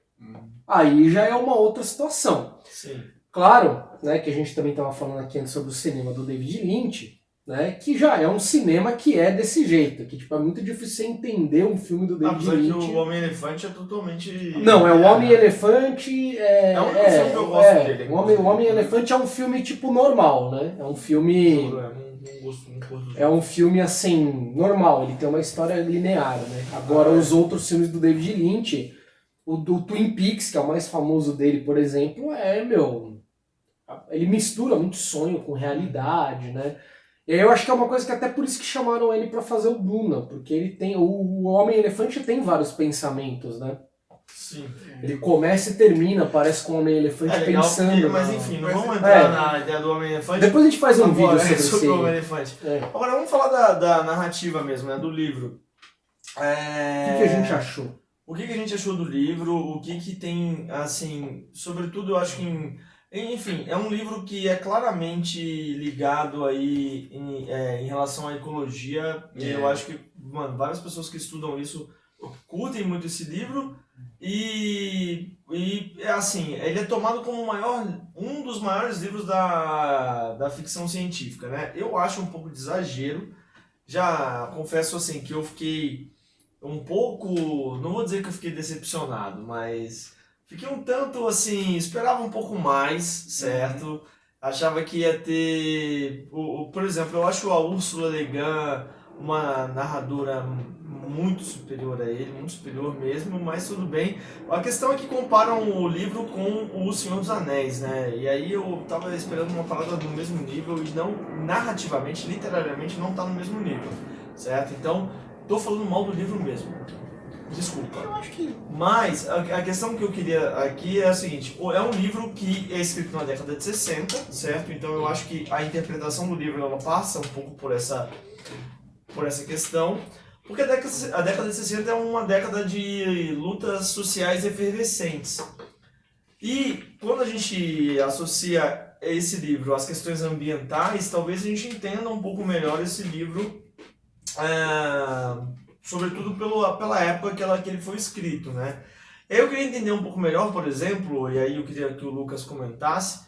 aí já é uma outra situação. Sim. Claro, né, que a gente também estava falando aqui antes sobre o cinema do David Lynch, né, que já é um cinema que é desse jeito, que tipo, é muito difícil você entender um filme do David Lynch. Apesar que o Homem-Elefante é totalmente... Não, o Homem-Elefante é um filme que eu gosto dele. O Homem-Elefante é um filme tipo normal, né? É um filme... É um filme assim, normal, ele tem uma história linear, né? Agora os outros filmes do David Lynch, o do Twin Peaks, que é o mais famoso dele, por exemplo, ele mistura muito sonho com realidade, né? E aí eu acho que é uma coisa que até por isso que chamaram ele pra fazer o Duna, porque ele tem, o Homem-Elefante tem vários pensamentos, né? Sim. Ele começa e termina, parece com o Homem-Elefante pensando. Mas enfim, não vamos entrar na ideia do Homem-Elefante. Depois a gente faz um vídeo sobre o Homem-Elefante. Agora vamos falar da narrativa mesmo, né? Do livro. O que a gente achou? o que a gente achou do livro, o que tem, assim, sobretudo eu acho que, enfim, é um livro que é claramente ligado aí em relação à ecologia, e eu acho que, mano, várias pessoas que estudam isso curtem muito esse livro, e assim, ele é tomado como um dos maiores livros da ficção científica, né? Eu acho um pouco de exagero, já confesso assim que eu fiquei um pouco, não vou dizer que eu fiquei decepcionado, mas fiquei um tanto assim, esperava um pouco mais, certo? Achava que ia ter, por exemplo, eu acho a Ursula Le Guin uma narradora muito superior a ele, muito superior mesmo, mas tudo bem. A questão é que comparam o livro com O Senhor dos Anéis, né? E aí eu tava esperando uma parada no mesmo nível e não, narrativamente, literariamente, não tá no mesmo nível, certo? Então, tô falando mal do livro mesmo. Desculpa. Eu acho que... Mas a questão que eu queria aqui é a seguinte, é um livro que é escrito na década de 60, certo? Então eu acho que a interpretação do livro ela passa um pouco por essa questão, porque a década de 60 é uma década de lutas sociais efervescentes. E quando a gente associa esse livro às questões ambientais, talvez a gente entenda um pouco melhor esse livro, sobretudo pela época que ele foi escrito, né? Eu queria entender um pouco melhor, por exemplo, e aí eu queria que o Lucas comentasse,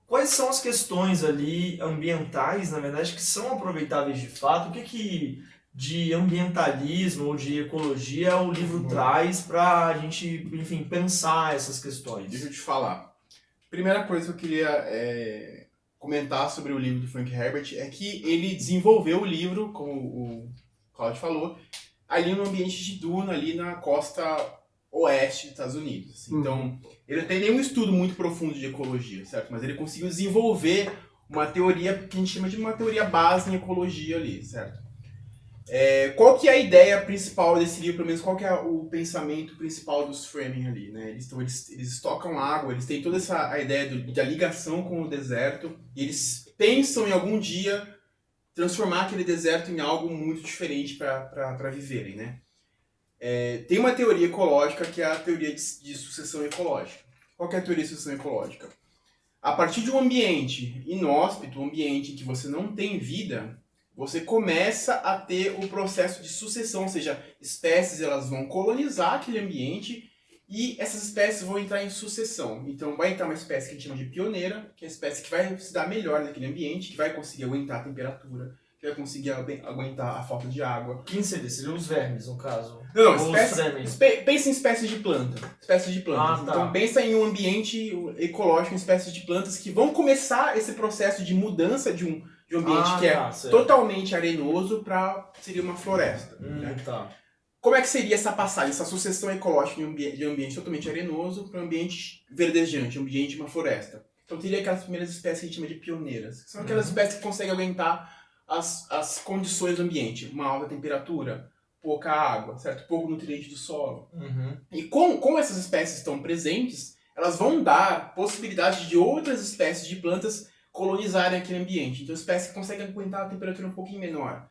quais são as questões ali ambientais, na verdade, que são aproveitáveis de fato? O que de ambientalismo ou de ecologia o livro traz para a gente, enfim, pensar essas questões? Deixa eu te falar. Primeira coisa que eu queria comentar sobre o livro do Frank Herbert é que ele desenvolveu o livro, como o Claudio falou, ali no ambiente de duna, ali na costa oeste dos Estados Unidos. Assim. Então, ele não tem nenhum estudo muito profundo de ecologia, certo? Mas ele conseguiu desenvolver uma teoria que a gente chama de uma teoria base em ecologia ali, certo? Qual que é a ideia principal desse livro, pelo menos qual que é o pensamento principal dos framing ali, né? Eles estocam água, eles têm toda a ideia da ligação com o deserto, e eles pensam em algum dia transformar aquele deserto em algo muito diferente para viverem, né? Tem uma teoria ecológica que é a teoria de sucessão ecológica. Qual que é a teoria de sucessão ecológica? A partir de um ambiente inóspito, um ambiente em que você não tem vida, você começa a ter o processo de sucessão, ou seja, espécies elas vão colonizar aquele ambiente e essas espécies vão entrar em sucessão. Então vai entrar uma espécie que a gente chama de pioneira, que é a espécie que vai se dar melhor naquele ambiente, que vai conseguir aguentar a temperatura, que vai conseguir aguentar a falta de água. Quem seriam os vermes, no caso? Não, pensa em espécies de planta. Espécies de plantas. Ah, tá. Então pensa em um ambiente ecológico, em espécies de plantas que vão começar esse processo de mudança de um ambiente que é certo. totalmente arenoso para seria uma floresta. Né? Tá. Como é que seria essa passagem, essa sucessão ecológica de um ambiente totalmente arenoso para um ambiente verdejante, um ambiente de uma floresta? Então teria aquelas primeiras espécies que a gente chama de pioneiras, que são aquelas espécies que conseguem aguentar as condições do ambiente, uma alta temperatura, pouca água, certo? Pouco nutriente do solo. E como essas espécies estão presentes, elas vão dar possibilidade de outras espécies de plantas colonizarem aquele ambiente. Então espécies que conseguem aguentar a temperatura um pouquinho menor,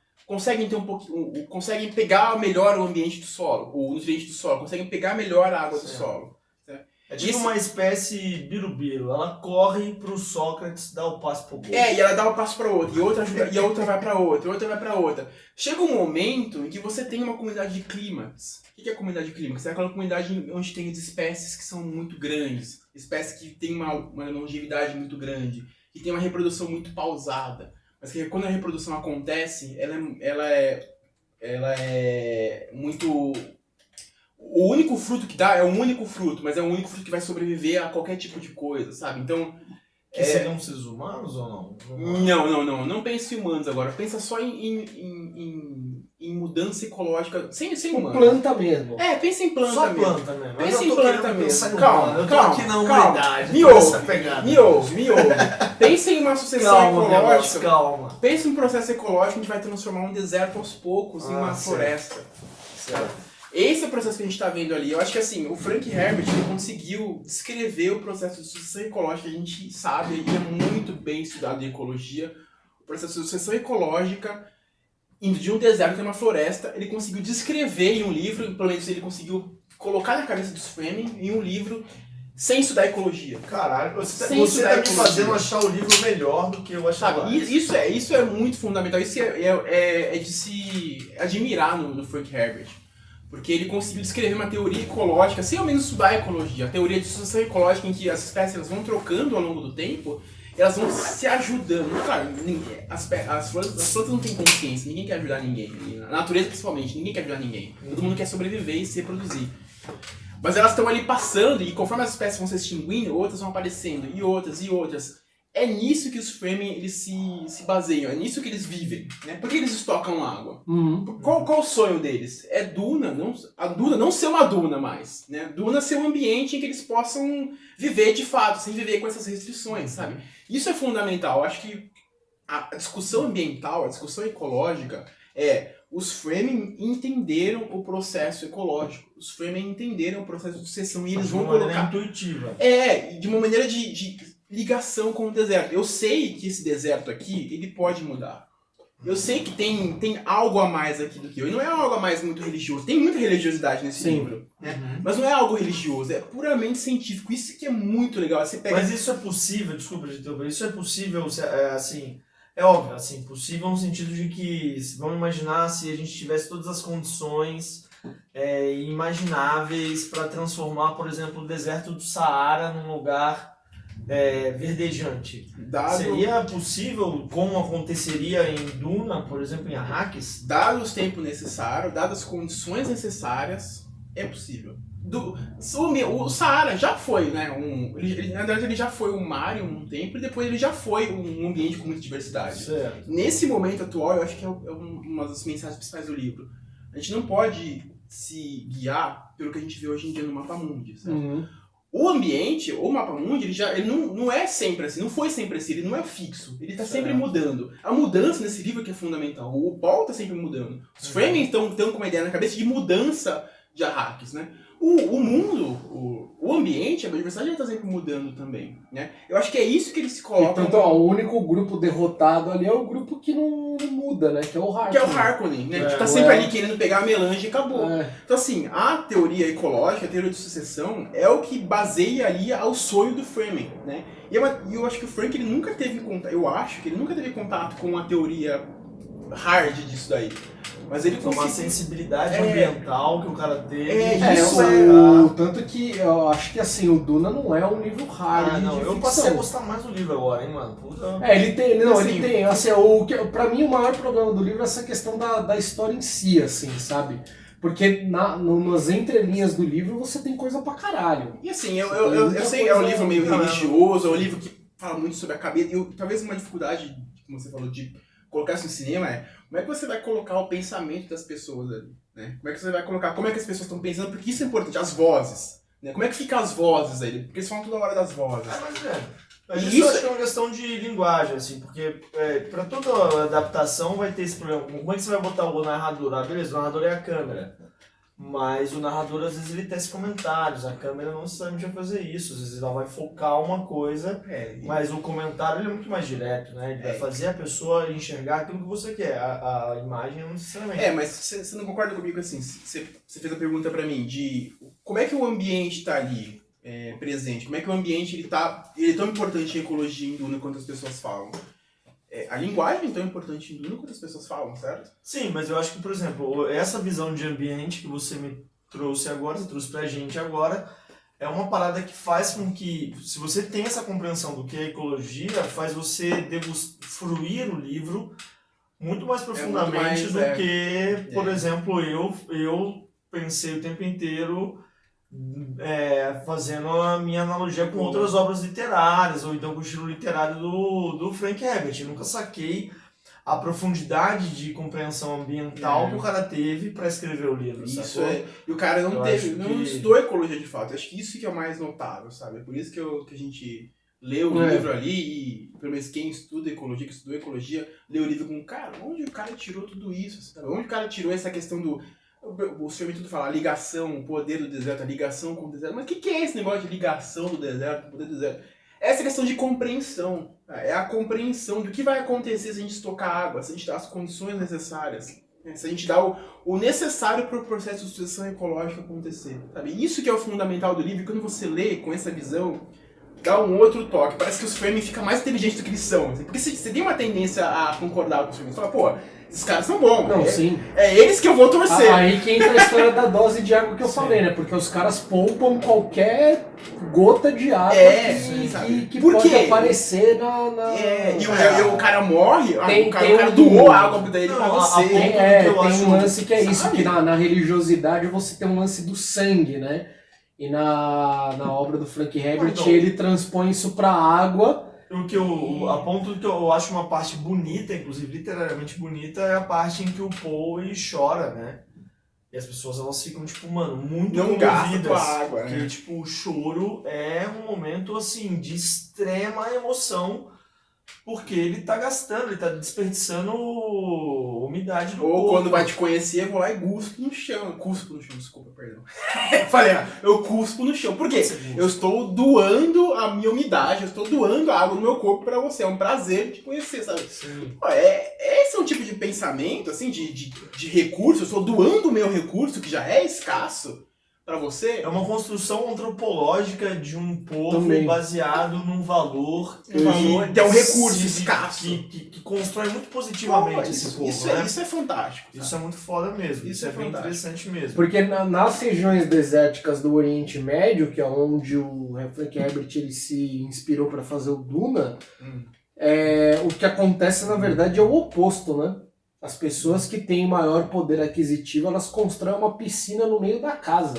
conseguem pegar melhor o ambiente do solo, o nutriente do solo, conseguem pegar melhor a água do solo. Certo? É tipo uma espécie birubiru, ela corre pro Sócrates, dá o passo pro gol. E ela dá um passo para outra, e a outra vai para outra, e outra vai para outra. Chega um momento em que você tem uma comunidade de clímax. O que é a comunidade de clímax? É aquela comunidade onde tem as espécies que são muito grandes, espécies que têm uma longevidade muito grande, que tem uma reprodução muito pausada. Mas que quando a reprodução acontece, ela é muito... O único fruto que dá é um único fruto, mas é um único fruto que vai sobreviver a qualquer tipo de coisa, sabe? Então... Que seriam seres humanos ou não? Não pense em humanos agora. Pensa só em mudança ecológica, sem humanos. Planta mesmo. Pensa em planta Só mesmo. planta mesmo. Pensa em planta mesmo. Calma, eu tô aqui na humanidade. Me ouve. Pensa em uma sucessão ecológica. Calma. Pensa em um processo ecológico que a gente vai transformar um deserto aos poucos em uma floresta. Certo. Esse é o processo que a gente está vendo ali. Eu acho que assim, o Frank Herbert ele conseguiu descrever o processo de sucessão ecológica. A gente sabe, ele é muito bem estudado em ecologia. O processo de sucessão ecológica indo de um deserto até uma floresta, ele conseguiu descrever em um livro, pelo menos ele conseguiu colocar na cabeça dos Fremen em um livro sem estudar ecologia. Caralho, você tá estudar me fazendo achar o livro melhor do que eu achava. Sabe, isso é muito fundamental, isso é de se admirar no Frank Herbert. Porque ele conseguiu descrever uma teoria ecológica, sem ao menos estudar a ecologia. A teoria de sucessão ecológica em que as espécies elas vão trocando ao longo do tempo, elas vão se ajudando. Claro, as plantas não têm consciência, ninguém quer ajudar ninguém. A natureza principalmente, ninguém quer ajudar ninguém. Todo mundo quer sobreviver e se reproduzir. Mas elas estão ali passando, e conforme as espécies vão se extinguindo, outras vão aparecendo, e outras. É nisso que os Fremen eles se baseiam, é nisso que eles vivem. Né? Por que eles estocam água? Qual o sonho deles? É a duna não ser uma duna mais. Né? Duna ser um ambiente em que eles possam viver de fato, sem viver com essas restrições, sabe? Isso é fundamental. Eu acho que a discussão ambiental, a discussão ecológica, os Fremen entenderam o processo ecológico. Os Fremen entenderam o processo de sucessão e eles vão colocar... intuitiva. De uma maneira de ligação com o deserto. Eu sei que esse deserto aqui, ele pode mudar. Eu sei que tem algo a mais aqui do que eu. E não é algo a mais muito religioso. Tem muita religiosidade nesse livro. Né? Mas não é algo religioso, é puramente científico. Isso que é muito legal. Você pega... Mas isso é possível, desculpa, isso é possível, assim... É óbvio, assim, possível no sentido de que, vamos imaginar se a gente tivesse todas as condições imagináveis para transformar, por exemplo, o deserto do Saara num lugar verdejante. Seria possível, como aconteceria em Duna, por exemplo, em Arrakis? Dado os tempos necessários, dadas as condições necessárias, é possível. O Saara já foi, né? Na verdade, ele já foi um mar em um tempo e depois ele já foi um ambiente com muita diversidade. Certo. Nesse momento atual, eu acho que é uma das mensagens principais do livro. A gente não pode se guiar pelo que a gente vê hoje em dia no Mapa Mundi, certo? O ambiente, o Mapa Mundi, ele não é sempre assim, não foi sempre assim, ele não é fixo, ele está sempre mudando. A mudança nesse livro que é fundamental, o Paul está sempre mudando. Os Fremen estão com uma ideia na cabeça de mudança de Arrakis, né? O mundo, o ambiente, a biodiversidade está sempre mudando também, né? Eu acho que é isso que eles se colocam... Então, o único grupo derrotado ali é o grupo que não muda, né? Que é o Harkonnen. Que é o Harkonnen, né? Que tá sempre ali querendo pegar a melange e acabou. Então, assim, a teoria ecológica, a teoria de sucessão, é o que baseia ali ao sonho do Fremen, né? E eu acho que o Frank, ele nunca teve contato... Eu acho que ele nunca teve contato com a teoria hard disso daí. Mas ele uma sensibilidade ambiental que o cara teve. Tanto que eu acho que assim, o Duna não é um livro hard. Eu passei a gostar mais do livro agora, hein, mano? Puta. Ele tem. Assim, pra mim, o maior problema do livro é essa questão da história em si, assim, sabe? Porque nas entrelinhas do livro você tem coisa pra caralho. E assim, eu sei que é um livro meio religioso, é um livro que fala muito sobre a cabeça. Talvez uma dificuldade, como você falou, de colocar isso no cinema como é que você vai colocar o pensamento das pessoas ali, né? Como é que você vai colocar, como é que as pessoas estão pensando, porque isso é importante, as vozes, né? Como é que ficam as vozes aí? Porque eles falam toda hora das vozes. Mas isso eu acho que é uma questão de linguagem, assim, porque pra toda adaptação vai ter esse problema. Como é que você vai botar o narrador? Beleza, o narrador é a câmera. Mas o narrador, às vezes, ele tece comentários. A câmera não necessariamente vai fazer isso. Às vezes ela vai focar uma coisa, mas o comentário ele é muito mais direto, né? Ele vai fazer a pessoa enxergar aquilo que você quer. A imagem não necessariamente. Mas você não concorda comigo assim? Você fez a pergunta pra mim de como é que o ambiente tá ali presente? Como é que o ambiente ele é tão importante em ecologia em Duna quanto as pessoas falam? A linguagem é tão importante em Duna quanto as pessoas falam, certo? Sim, mas eu acho que, por exemplo, essa visão de ambiente que você me trouxe agora, você trouxe pra gente agora, é uma parada que faz com que, se você tem essa compreensão do que é ecologia, faz você fruir o livro muito mais profundamente do que, por exemplo, eu pensei o tempo inteiro fazendo a minha analogia com outras obras literárias, ou então com o estilo literário do Frank Herbert. Eu nunca saquei a profundidade de compreensão ambiental que o cara teve para escrever o livro. Isso sacou? E o cara não estudou ecologia de fato. Eu acho que isso que é o mais notável, sabe? É por isso que a gente lê o livro ali e, pelo menos quem estuda ecologia, que estudou ecologia, lê o livro com, cara, onde o cara tirou tudo isso? Sabe? Onde o cara tirou essa questão do... O filme tudo fala, a ligação, o poder do deserto, a ligação com o deserto. Mas o que é esse negócio de ligação do deserto, o poder do deserto? essa questão de compreensão. É a compreensão do que vai acontecer se a gente estocar água, se a gente dá as condições necessárias, né? Se a gente dá o necessário para o processo de sucessão ecológica acontecer. Sabe? Isso que é o fundamental do livro, e quando você lê com essa visão, dá um outro toque. Parece que os Fremen ficam mais inteligentes do que eles são. Assim, porque você tem uma tendência a concordar com os Fremen. Você fala, pô, esses caras são bons. Não, sim. É eles que eu vou torcer. Aí que entra a história da dose de água que eu falei, né? Porque os caras poupam qualquer gota de água que Por pode quê? aparecer na... E o cara morre, Tem o cara um- doou a água dele pra Não, você. Tem um lance que é isso, sabe? que na religiosidade você tem um lance do sangue, né? E na obra do Frank Herbert Então. ele transpõe isso pra água. A ponto que eu acho uma parte bonita, inclusive literariamente bonita, é a parte em que o Paul ele chora, né? E as pessoas elas ficam, tipo, mano, muito Não gasta comovidas. tua água, né? Porque, tipo, o choro é um momento, assim, de extrema emoção, porque ele tá gastando, ele tá desperdiçando umidade do Ou corpo. quando vai te conhecer, eu vou lá e cuspo no chão. Cuspo no chão, desculpa, perdão. Falei, eu cuspo no chão. Por quê? Eu estou doando a minha umidade, eu estou doando a água do meu corpo pra você. É um prazer te conhecer, sabe? Sim. Pô, esse é um tipo de pensamento, assim, de recurso. Eu estou doando o meu recurso, que já é escasso, pra você. É uma construção antropológica de um povo Também. baseado num valor. Um valor, que é um recurso que- escasso. Que constrói muito Pô, positivamente esse povo. isso, né? isso é fantástico. Isso é muito foda mesmo. Isso Isso é é bem fantástico. interessante mesmo. Porque nas regiões desérticas do Oriente Médio, que é onde o Frank Herbert ele se inspirou para fazer o Duna, o que acontece na verdade é o oposto, né? As pessoas que têm maior poder aquisitivo, elas constroem uma piscina no meio da casa.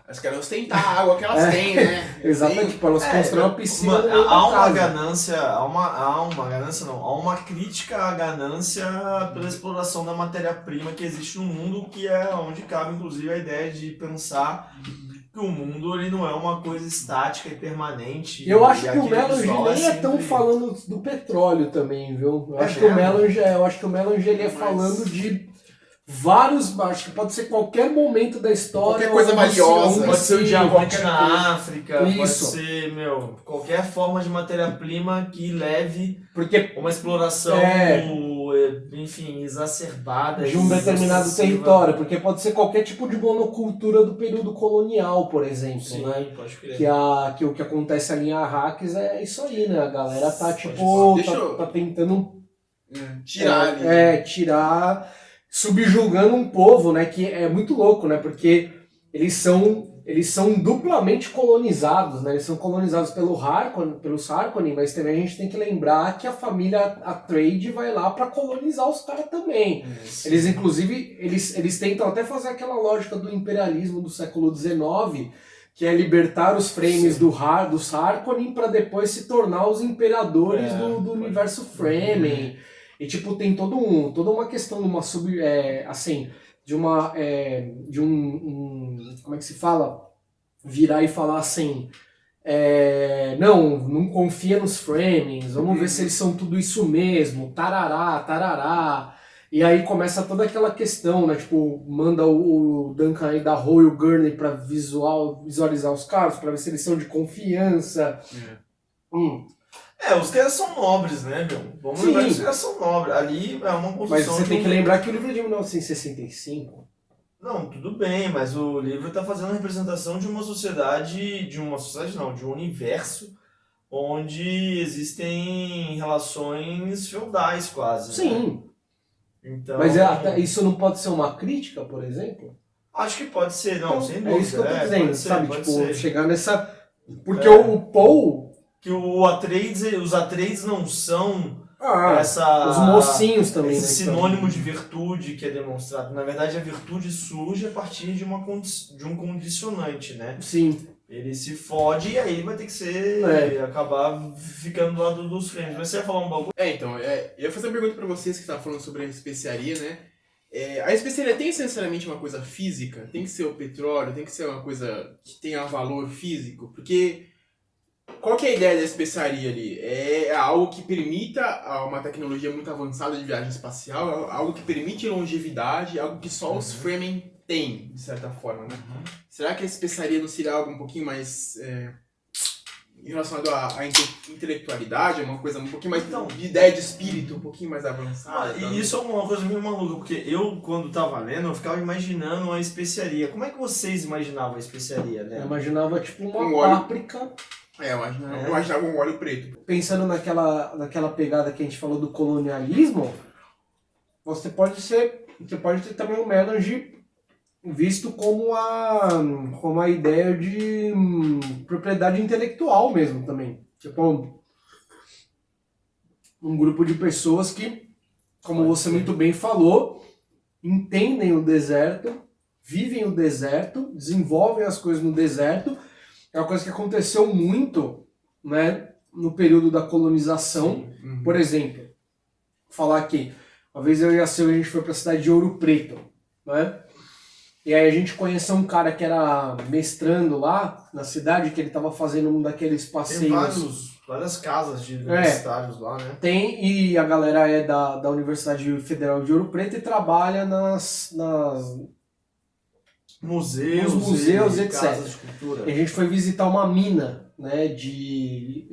Elas querem ostentar a água que elas têm, né? Exatamente, tipo, elas constroem uma piscina no meio há da uma casa. ganância, há uma ganância não, há uma crítica à ganância pela exploração da matéria-prima que existe no mundo, que é onde cabe inclusive a ideia de pensar que o mundo ele não é uma coisa estática e permanente. Eu acho e que o aquele Melange visual nem é tão sempre- falando do petróleo também, viu? Eu É acho que o mesmo? Melange ele é Mas- falando de vários, acho que pode ser qualquer momento da história. Qualquer coisa onde se- valiosa. onde Pode ser o se- diamante qualquer coisa. na África, pode Isso. ser, qualquer forma de matéria-prima que leve Porque uma exploração, enfim, exacerbada. de um determinado excessiva. território, porque pode ser qualquer tipo de monocultura do período colonial, por exemplo, Sim, né? pode crer. Que o que acontece ali em Arrakis é isso aí, né? A galera tá Pode tipo, ser. Deixa eu- tá tentando Tirar ali. tirar, subjugando um povo, né, que é muito louco, né, porque eles são duplamente colonizados, né, eles são colonizados pelos Harkonnen, mas também a gente tem que lembrar que a família Atreides vai lá para colonizar os caras também. Eles, inclusive, eles tentam até fazer aquela lógica do imperialismo do século XIX, que é libertar os frames dos Harkonnen para depois se tornar os imperadores do universo Fremen. E tipo, tem toda uma questão de uma como é que se fala? Virar e falar assim, não confia nos Fremens, vamos ver se eles são tudo isso mesmo, tarará. E aí começa toda aquela questão, né? Tipo, manda o Duncan aí da Roe e o Gurney pra visualizar os caras, pra ver se eles são de confiança. Os caras são nobres, né, meu? Vamos Sim. lembrar que os caras são nobres. Ali é uma construção Mas você de tem um- que lembrar que o livro é de 1965. Não, tudo bem, mas o livro está fazendo a representação de uma sociedade de um universo onde existem relações feudais quase. Né? Sim, Então, mas isso não pode ser uma crítica, por exemplo? acho que pode ser, não, Então, sem dúvida. é isso que eu tô dizendo, pode ser, sabe? pode Tipo, ser. chegar nessa... Porque o Paul... Que os Atreides não são os mocinhos também, esse né? sinônimo de virtude que é demonstrado. Na verdade, a virtude surge a partir de um condicionante, né? Sim. Ele se fode e aí vai ter que acabar ficando do lado dos frames. Mas você ia falar um bagulho? Então, eu ia fazer uma pergunta pra vocês que estavam falando sobre a especiaria, né? A especiaria tem necessariamente uma coisa física? Tem que ser o petróleo? Tem que ser uma coisa que tenha valor físico? Porque qual que é a ideia da especiaria ali? É algo que permita uma tecnologia muito avançada de viagem espacial, algo que permite longevidade, algo que só os Fremen têm, de certa forma, né? Será que a especiaria não seria algo um pouquinho mais relacionado à intelectualidade, é uma coisa um pouquinho mais Então, de ideia de espírito, um pouquinho mais avançada. e isso é uma coisa meio maluca, porque eu, quando tava lendo, eu ficava imaginando uma especiaria. Como é que vocês imaginavam a especiaria, né? Eu imaginava tipo uma Um óleo. páprica. Eu imaginava um óleo preto. Pensando naquela pegada que a gente falou do colonialismo, você pode ter também o melange visto como a ideia de propriedade intelectual mesmo também. Tipo, um grupo de pessoas que, como você muito bem falou, entendem o deserto, vivem o deserto, desenvolvem as coisas no deserto. É uma coisa que aconteceu muito, né, no período da colonização. Uhum. Por exemplo, falar aqui, uma vez eu e a Silvia, a gente foi para a cidade de Ouro Preto, né? E aí a gente conheceu um cara que era mestrando lá na cidade, que ele estava fazendo um daqueles passeios. Tem várias casas de universitários lá, né? Tem, e a galera é da Universidade Federal de Ouro Preto e trabalha nas museus, nos museus, e etc. casas de cultura. E a gente foi visitar uma mina, né,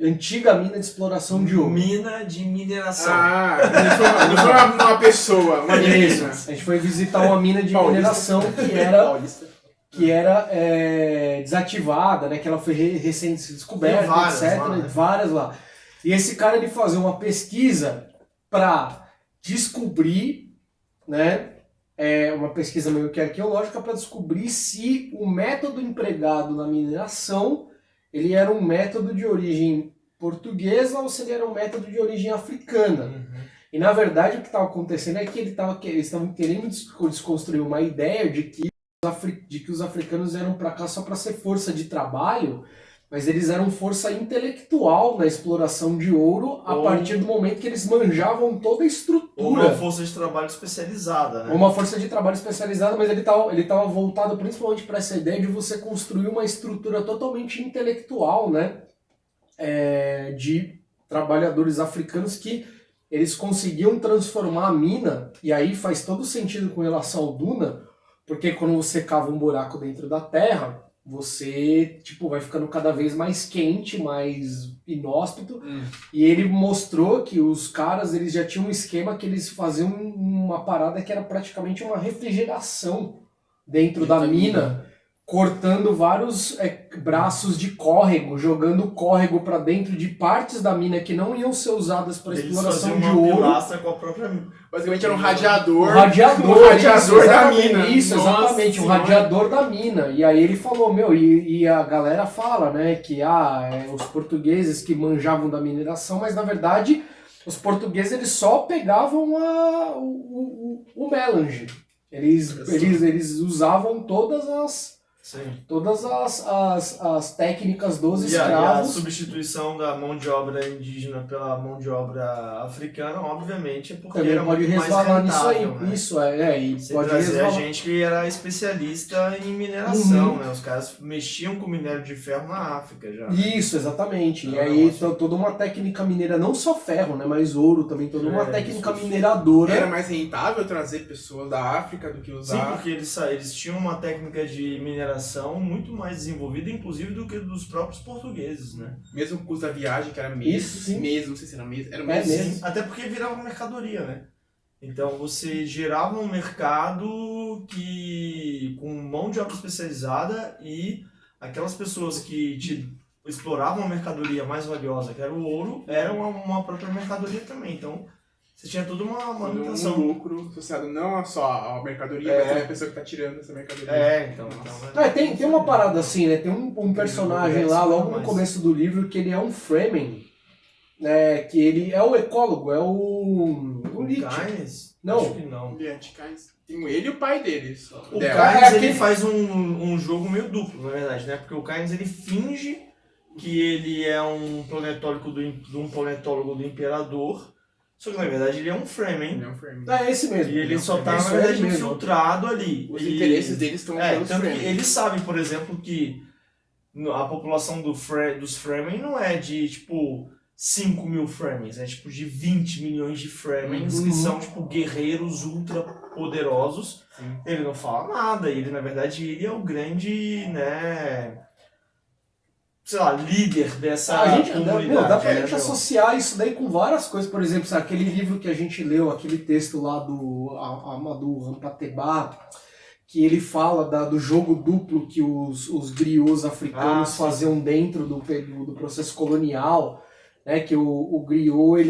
antiga mina de exploração de ouro. Mina de mineração. Não foi uma pessoa, uma Isso. menina. A gente foi visitar uma mina de Paulista. mineração que era desativada, né, que ela foi recém-descoberta, Tem várias etc. lá, né? Várias lá. E esse cara, ele fazia uma pesquisa para descobrir, né, uma pesquisa meio que arqueológica para descobrir se o método empregado na mineração ele era um método de origem portuguesa ou se ele era um método de origem africana. Uhum. E na verdade o que estava acontecendo é que eles estavam querendo desconstruir uma ideia de que os africanos eram para cá só para ser força de trabalho, mas eles eram força intelectual na exploração de ouro a partir do momento que eles manjavam toda a estrutura. Ou uma força de trabalho especializada, né? Uma força de trabalho especializada, mas ele tava voltado principalmente para essa ideia de você construir uma estrutura totalmente intelectual, né? De trabalhadores africanos que eles conseguiam transformar a mina, e aí faz todo sentido com relação ao Duna, porque quando você cava um buraco dentro da terra, você vai ficando cada vez mais quente, mais inóspito. E ele mostrou que os caras eles já tinham um esquema que eles faziam uma parada que era praticamente uma refrigeração dentro da mina, cortando vários braços de córrego, jogando córrego para dentro de partes da mina que não iam ser usadas para exploração de ouro. Pilastra com a própria... Basicamente era um radiador. Um radiador da mina. Isso, exatamente, um radiador da mina. E aí ele falou, e a galera fala, né, que os portugueses que manjavam da mineração, mas na verdade os portugueses eles só pegavam o melange. Eles usavam todas as técnicas dos escravos. E a substituição da mão de obra indígena pela mão de obra africana, obviamente, é porque também era pode muito mais resvalar nisso aí. rentável, né? Isso, e Você pode trazia resvalar. gente que era especialista em mineração, né? Os caras mexiam com minério de ferro na África já. Isso, exatamente. Não, e aí assim. toda uma técnica mineira, não só ferro, né, mas ouro também, toda uma técnica isso. mineradora. Era mais rentável trazer pessoas da África do que Sim, usar. porque eles tinham uma técnica de mineração muito mais desenvolvida, inclusive, do que dos próprios portugueses, né? Mesmo o custo da viagem, que era Isso, sim. mesmo, não sei se era mesmo. Era É mesmo. mesmo. Até porque virava uma mercadoria, né? Então você gerava um mercado com mão de obra especializada e aquelas pessoas que exploravam a mercadoria mais valiosa, que era o ouro, era uma própria mercadoria também. Então você tinha toda uma manutenção. Um lucro associado não só à mercadoria, mas também a pessoa que está tirando essa mercadoria. Tem uma parada assim, né? Tem um personagem lá, logo no começo do livro, que ele é um Fremen, né? Que ele é o ecólogo, é o Nietzsche. Keynes? Não. Acho que não. Tem ele e o pai dele. Só. O dela. Keynes, ele aquele- faz um jogo meio duplo, na verdade, né? Porque o Keynes, ele finge que ele é um planetólogo do imperador, só que na verdade ele é um Fremen. Ele é um Fremen. É esse mesmo. E ele só tá, na Isso, verdade, ele mesmo. infiltrado ali. Os interesses deles estão pelos tanto que Fremen. eles sabem, por exemplo, que a população dos Fremen não é de, 5 mil Fremens, é de 20 milhões de Fremens, que são, guerreiros ultra poderosos. Sim. Ele não fala nada, ele, na verdade, ele é o grande, né... sei lá, líder dessa A gente, comunidade. dá pra gente associar isso daí com várias coisas. Por exemplo, sabe, aquele livro que a gente leu, aquele texto lá do Amadou Rampateba, que ele fala do jogo duplo que os griots africanos faziam dentro do processo colonial, né? Que o griot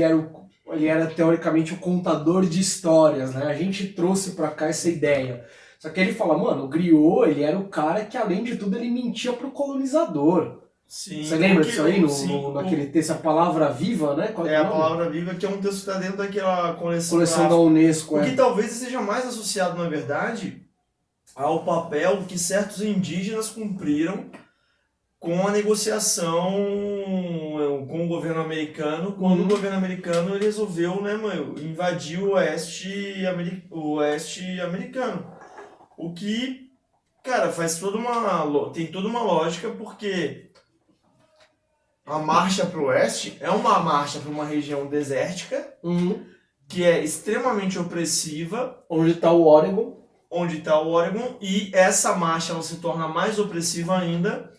ele era teoricamente o contador de histórias, né? A gente trouxe pra cá essa ideia. Só que ele fala, mano, o griot ele era o cara que além de tudo ele mentia pro colonizador. Sim, você lembra disso aí, sim, naquele texto, a Palavra Viva, né? Qual a Palavra Viva, que é um texto que está dentro daquela coleção da Unesco. O que talvez seja mais associado, na verdade, ao papel que certos indígenas cumpriram com a negociação com o governo americano, quando o governo americano resolveu, né, invadir o oeste americano. O que, cara, tem toda uma lógica, porque a marcha para o oeste é uma marcha para uma região desértica, que é extremamente opressiva. Onde está o Oregon. E essa marcha ela se torna mais opressiva ainda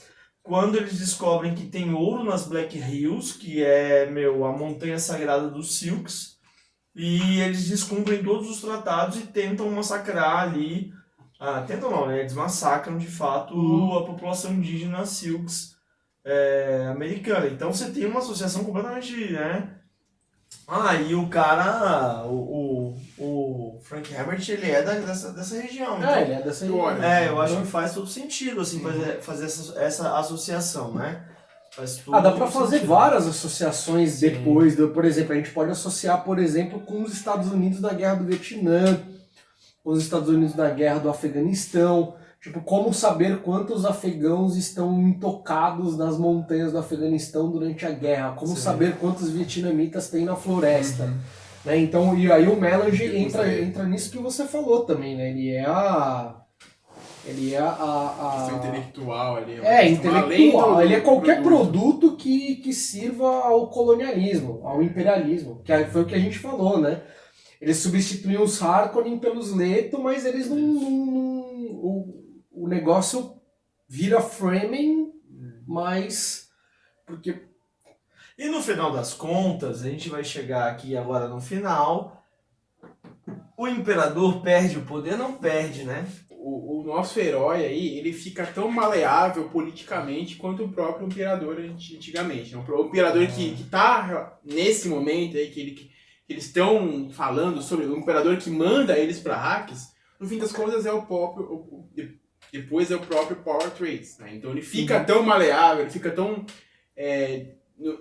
quando eles descobrem que tem ouro nas Black Hills, que é, a montanha sagrada dos Silks, e eles descumprem todos os tratados e tentam massacrar ali. Tentam não, né? Eles massacram de fato a população indígena Silks americana. Então você tem uma associação completamente, né? E o cara, o Frank Herbert, ele é dessa região. Então, ele é dessa região. Eu acho que faz todo sentido, assim, fazer essa associação, né? Dá pra fazer várias associações depois. Por exemplo, a gente pode associar, por exemplo, com os Estados Unidos na Guerra do Vietnã, com os Estados Unidos na Guerra do Afeganistão. Tipo, como saber quantos afegãos estão intocados nas montanhas do Afeganistão durante a guerra? Como saber quantos vietnamitas tem na floresta? Né? Então, e aí o Melange entra nisso que você falou também, né? Ele é a intelectual ali. Intelectual. Ele é qualquer produto que sirva ao colonialismo, ao imperialismo. Que foi o que a gente falou, né? Eles substituíam os Harkonnen pelos Leto, mas eles o negócio vira framing, mas... porque... E no final das contas, a gente vai chegar aqui agora no final, o imperador perde o poder? Não perde, né? O nosso herói aí, ele fica tão maleável politicamente quanto o próprio imperador antigamente. O imperador que tá nesse momento aí, que eles estão falando sobre o imperador que manda eles para Arrakis, no fim das contas é o próprio... Depois é o próprio Power Trace, né? Então ele fica tão maleável, ele fica tão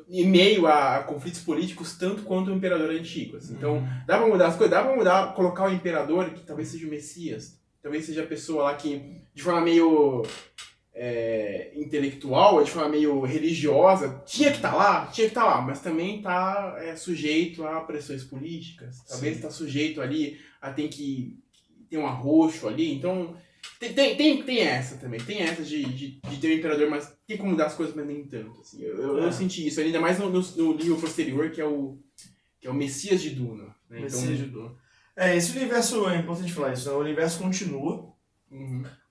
em meio a conflitos políticos tanto quanto o imperador antigo. Assim. Então dá pra mudar as coisas, dá pra colocar o imperador que talvez seja o Messias, talvez seja a pessoa lá que de forma meio intelectual, de forma meio religiosa, tinha que estar lá, mas também está sujeito a pressões políticas, talvez está sujeito ali a ter um arroxo ali, então... Tem essa também, tem essa de ter um imperador, mas tem como mudar as coisas, mas nem tanto. Assim. Eu senti isso, ainda mais no livro posterior, que é o Messias de Duna. Né? Messias de Duna. Esse universo, é importante falar isso, né? O universo continua.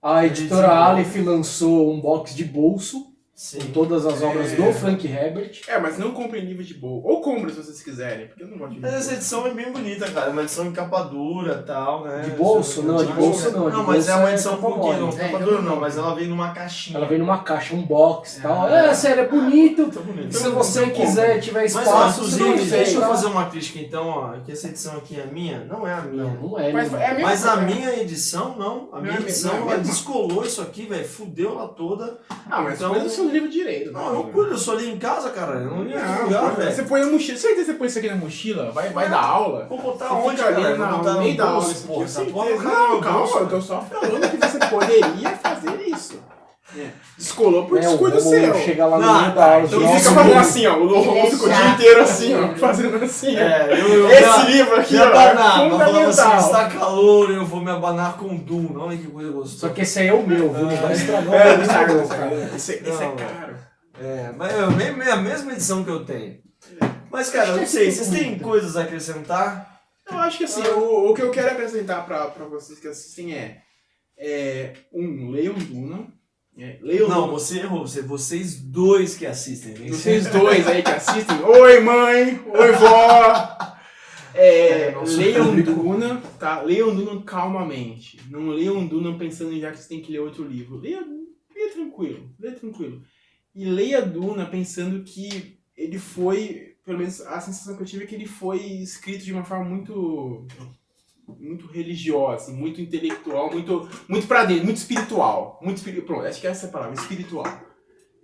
A editora Aleph lançou um box de bolso, com todas as obras do Frank Herbert. Mas não comprem livro de bolso. Ou comprem se vocês quiserem, porque eu não gosto de livro. Mas essa edição é bem bonita, cara. É uma edição em capa dura e tal, né? De bolso? Não, de bolso não. Não, mas é uma edição com não, capa dura não, mas ela vem numa caixinha. Ela vem numa caixa, um box e tal. Sério, é bonito. Se você quiser, tiver espaço, deixa eu fazer uma crítica então, que essa edição aqui é minha. Não é a minha. Não é. Mas a minha edição, não. A minha edição, ela descolou isso aqui, velho. Fudeu ela toda. Mas então é o seu livro direito. Não, eu só li em casa, cara. Eu não li em lugar, velho. Você põe na mochila. Certeza que você põe isso aqui na mochila? Vai dar aula? Vou botar onde, cara? Vou botar no meio da aula. Não, calma, eu tô só falando que você poderia fazer isso. Descolou por descuido seu. Chega lá no meio da aula. Então fica fazendo assim, ó. O Lohan fica o dia inteiro assim, ó. Fazendo assim. Esse livro aqui, ó. Falando assim, está calor, eu vou me abanar com Dune. Olha que coisa gostosa. Só que esse aí é o meu, viu? Vai estragar o meu, cara. Esse é caro. Mas é a mesma edição que eu tenho. Mas, cara, eu não sei, vocês têm coisas a acrescentar? Eu acho que assim, o que eu quero acrescentar pra vocês que assistem leiam Duna. Leiam Não, Duna. você errou. Vocês dois que assistem. Né? Vocês dois aí que assistem. Oi, mãe! Oi, vó! nosso Leiam público. Duna, tá? Leiam Duna calmamente. Não leiam Duna pensando já que você tem que ler outro livro. Leia tranquilo, leia tranquilo. E leia Duna pensando que ele foi, pelo menos a sensação que eu tive é que ele foi escrito de uma forma muito religiosa, assim, muito intelectual, muito pra dentro, muito espiritual. Pronto, acho que essa é a palavra, espiritual.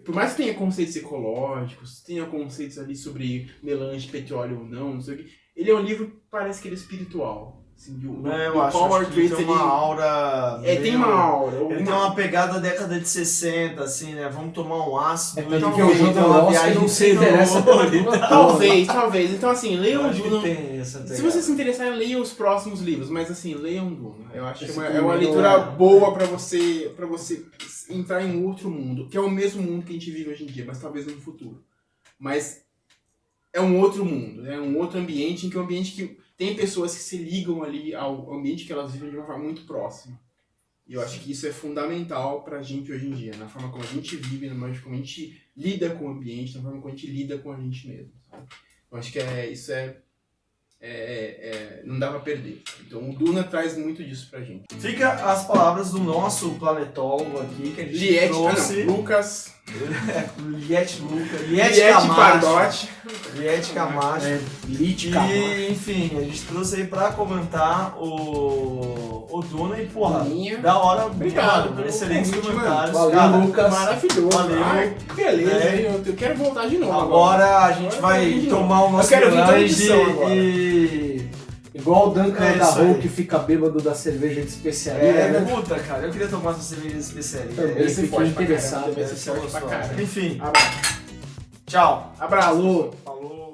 Por mais que tenha conceitos ecológicos, tenha conceitos ali sobre melange, petróleo ou não sei o que, ele é um livro que parece que ele é espiritual. Assim, Eu acho que tem uma aura... tem uma aura. Ele tem uma pegada década de 60, assim, né? Vamos tomar um ácido. Porque o Jodorowsky não se interessa pela Duna. Talvez. Então, assim, leiam Duna. Se Se você se interessar, leiam os próximos livros, mas assim, leiam Duna. Eu acho que é uma primeiro leitura boa pra você entrar em um outro mundo, que é o mesmo mundo que a gente vive hoje em dia, mas talvez no futuro. Mas é um outro mundo, é um outro ambiente, em que é um ambiente que tem pessoas que se ligam ali ao ambiente que elas vivem de uma forma muito próxima. E eu acho que isso é fundamental pra gente hoje em dia, na forma como a gente vive, na forma como a gente lida com o ambiente, na forma como a gente lida com a gente mesmo. Sabe? Eu acho que isso não dá pra perder. Então o Duna traz muito disso pra gente. Fica as palavras do nosso planetólogo aqui, que a gente Liette, trouxe. Lucas. Liette Liette Pardotti. Liette Camacho. Liette Camacho. E, enfim, a gente trouxe aí pra comentar o Duna e, porra, Duninha. da hora. Obrigado mano, pelo excelentes convite, comentários. mano. Cara, Valeu, Lucas. Maravilhoso. Valeu. Ai, beleza, É. eu quero voltar de novo. Agora a gente Agora vai eu quero vir de novo. tomar o nosso Eu quero vir toda melange edição agora. e... Igual o Duncan É da isso aí. Hulk que fica bêbado da cerveja de especiaria, né? puta, cara, eu queria tomar essa cerveja de especiaria. Também. Deve ser fiquei forte pra interessado, caramba, deve Deve ser ser forte pra gostosa. caramba. Enfim, Abraço. tchau. Abraço. Falou.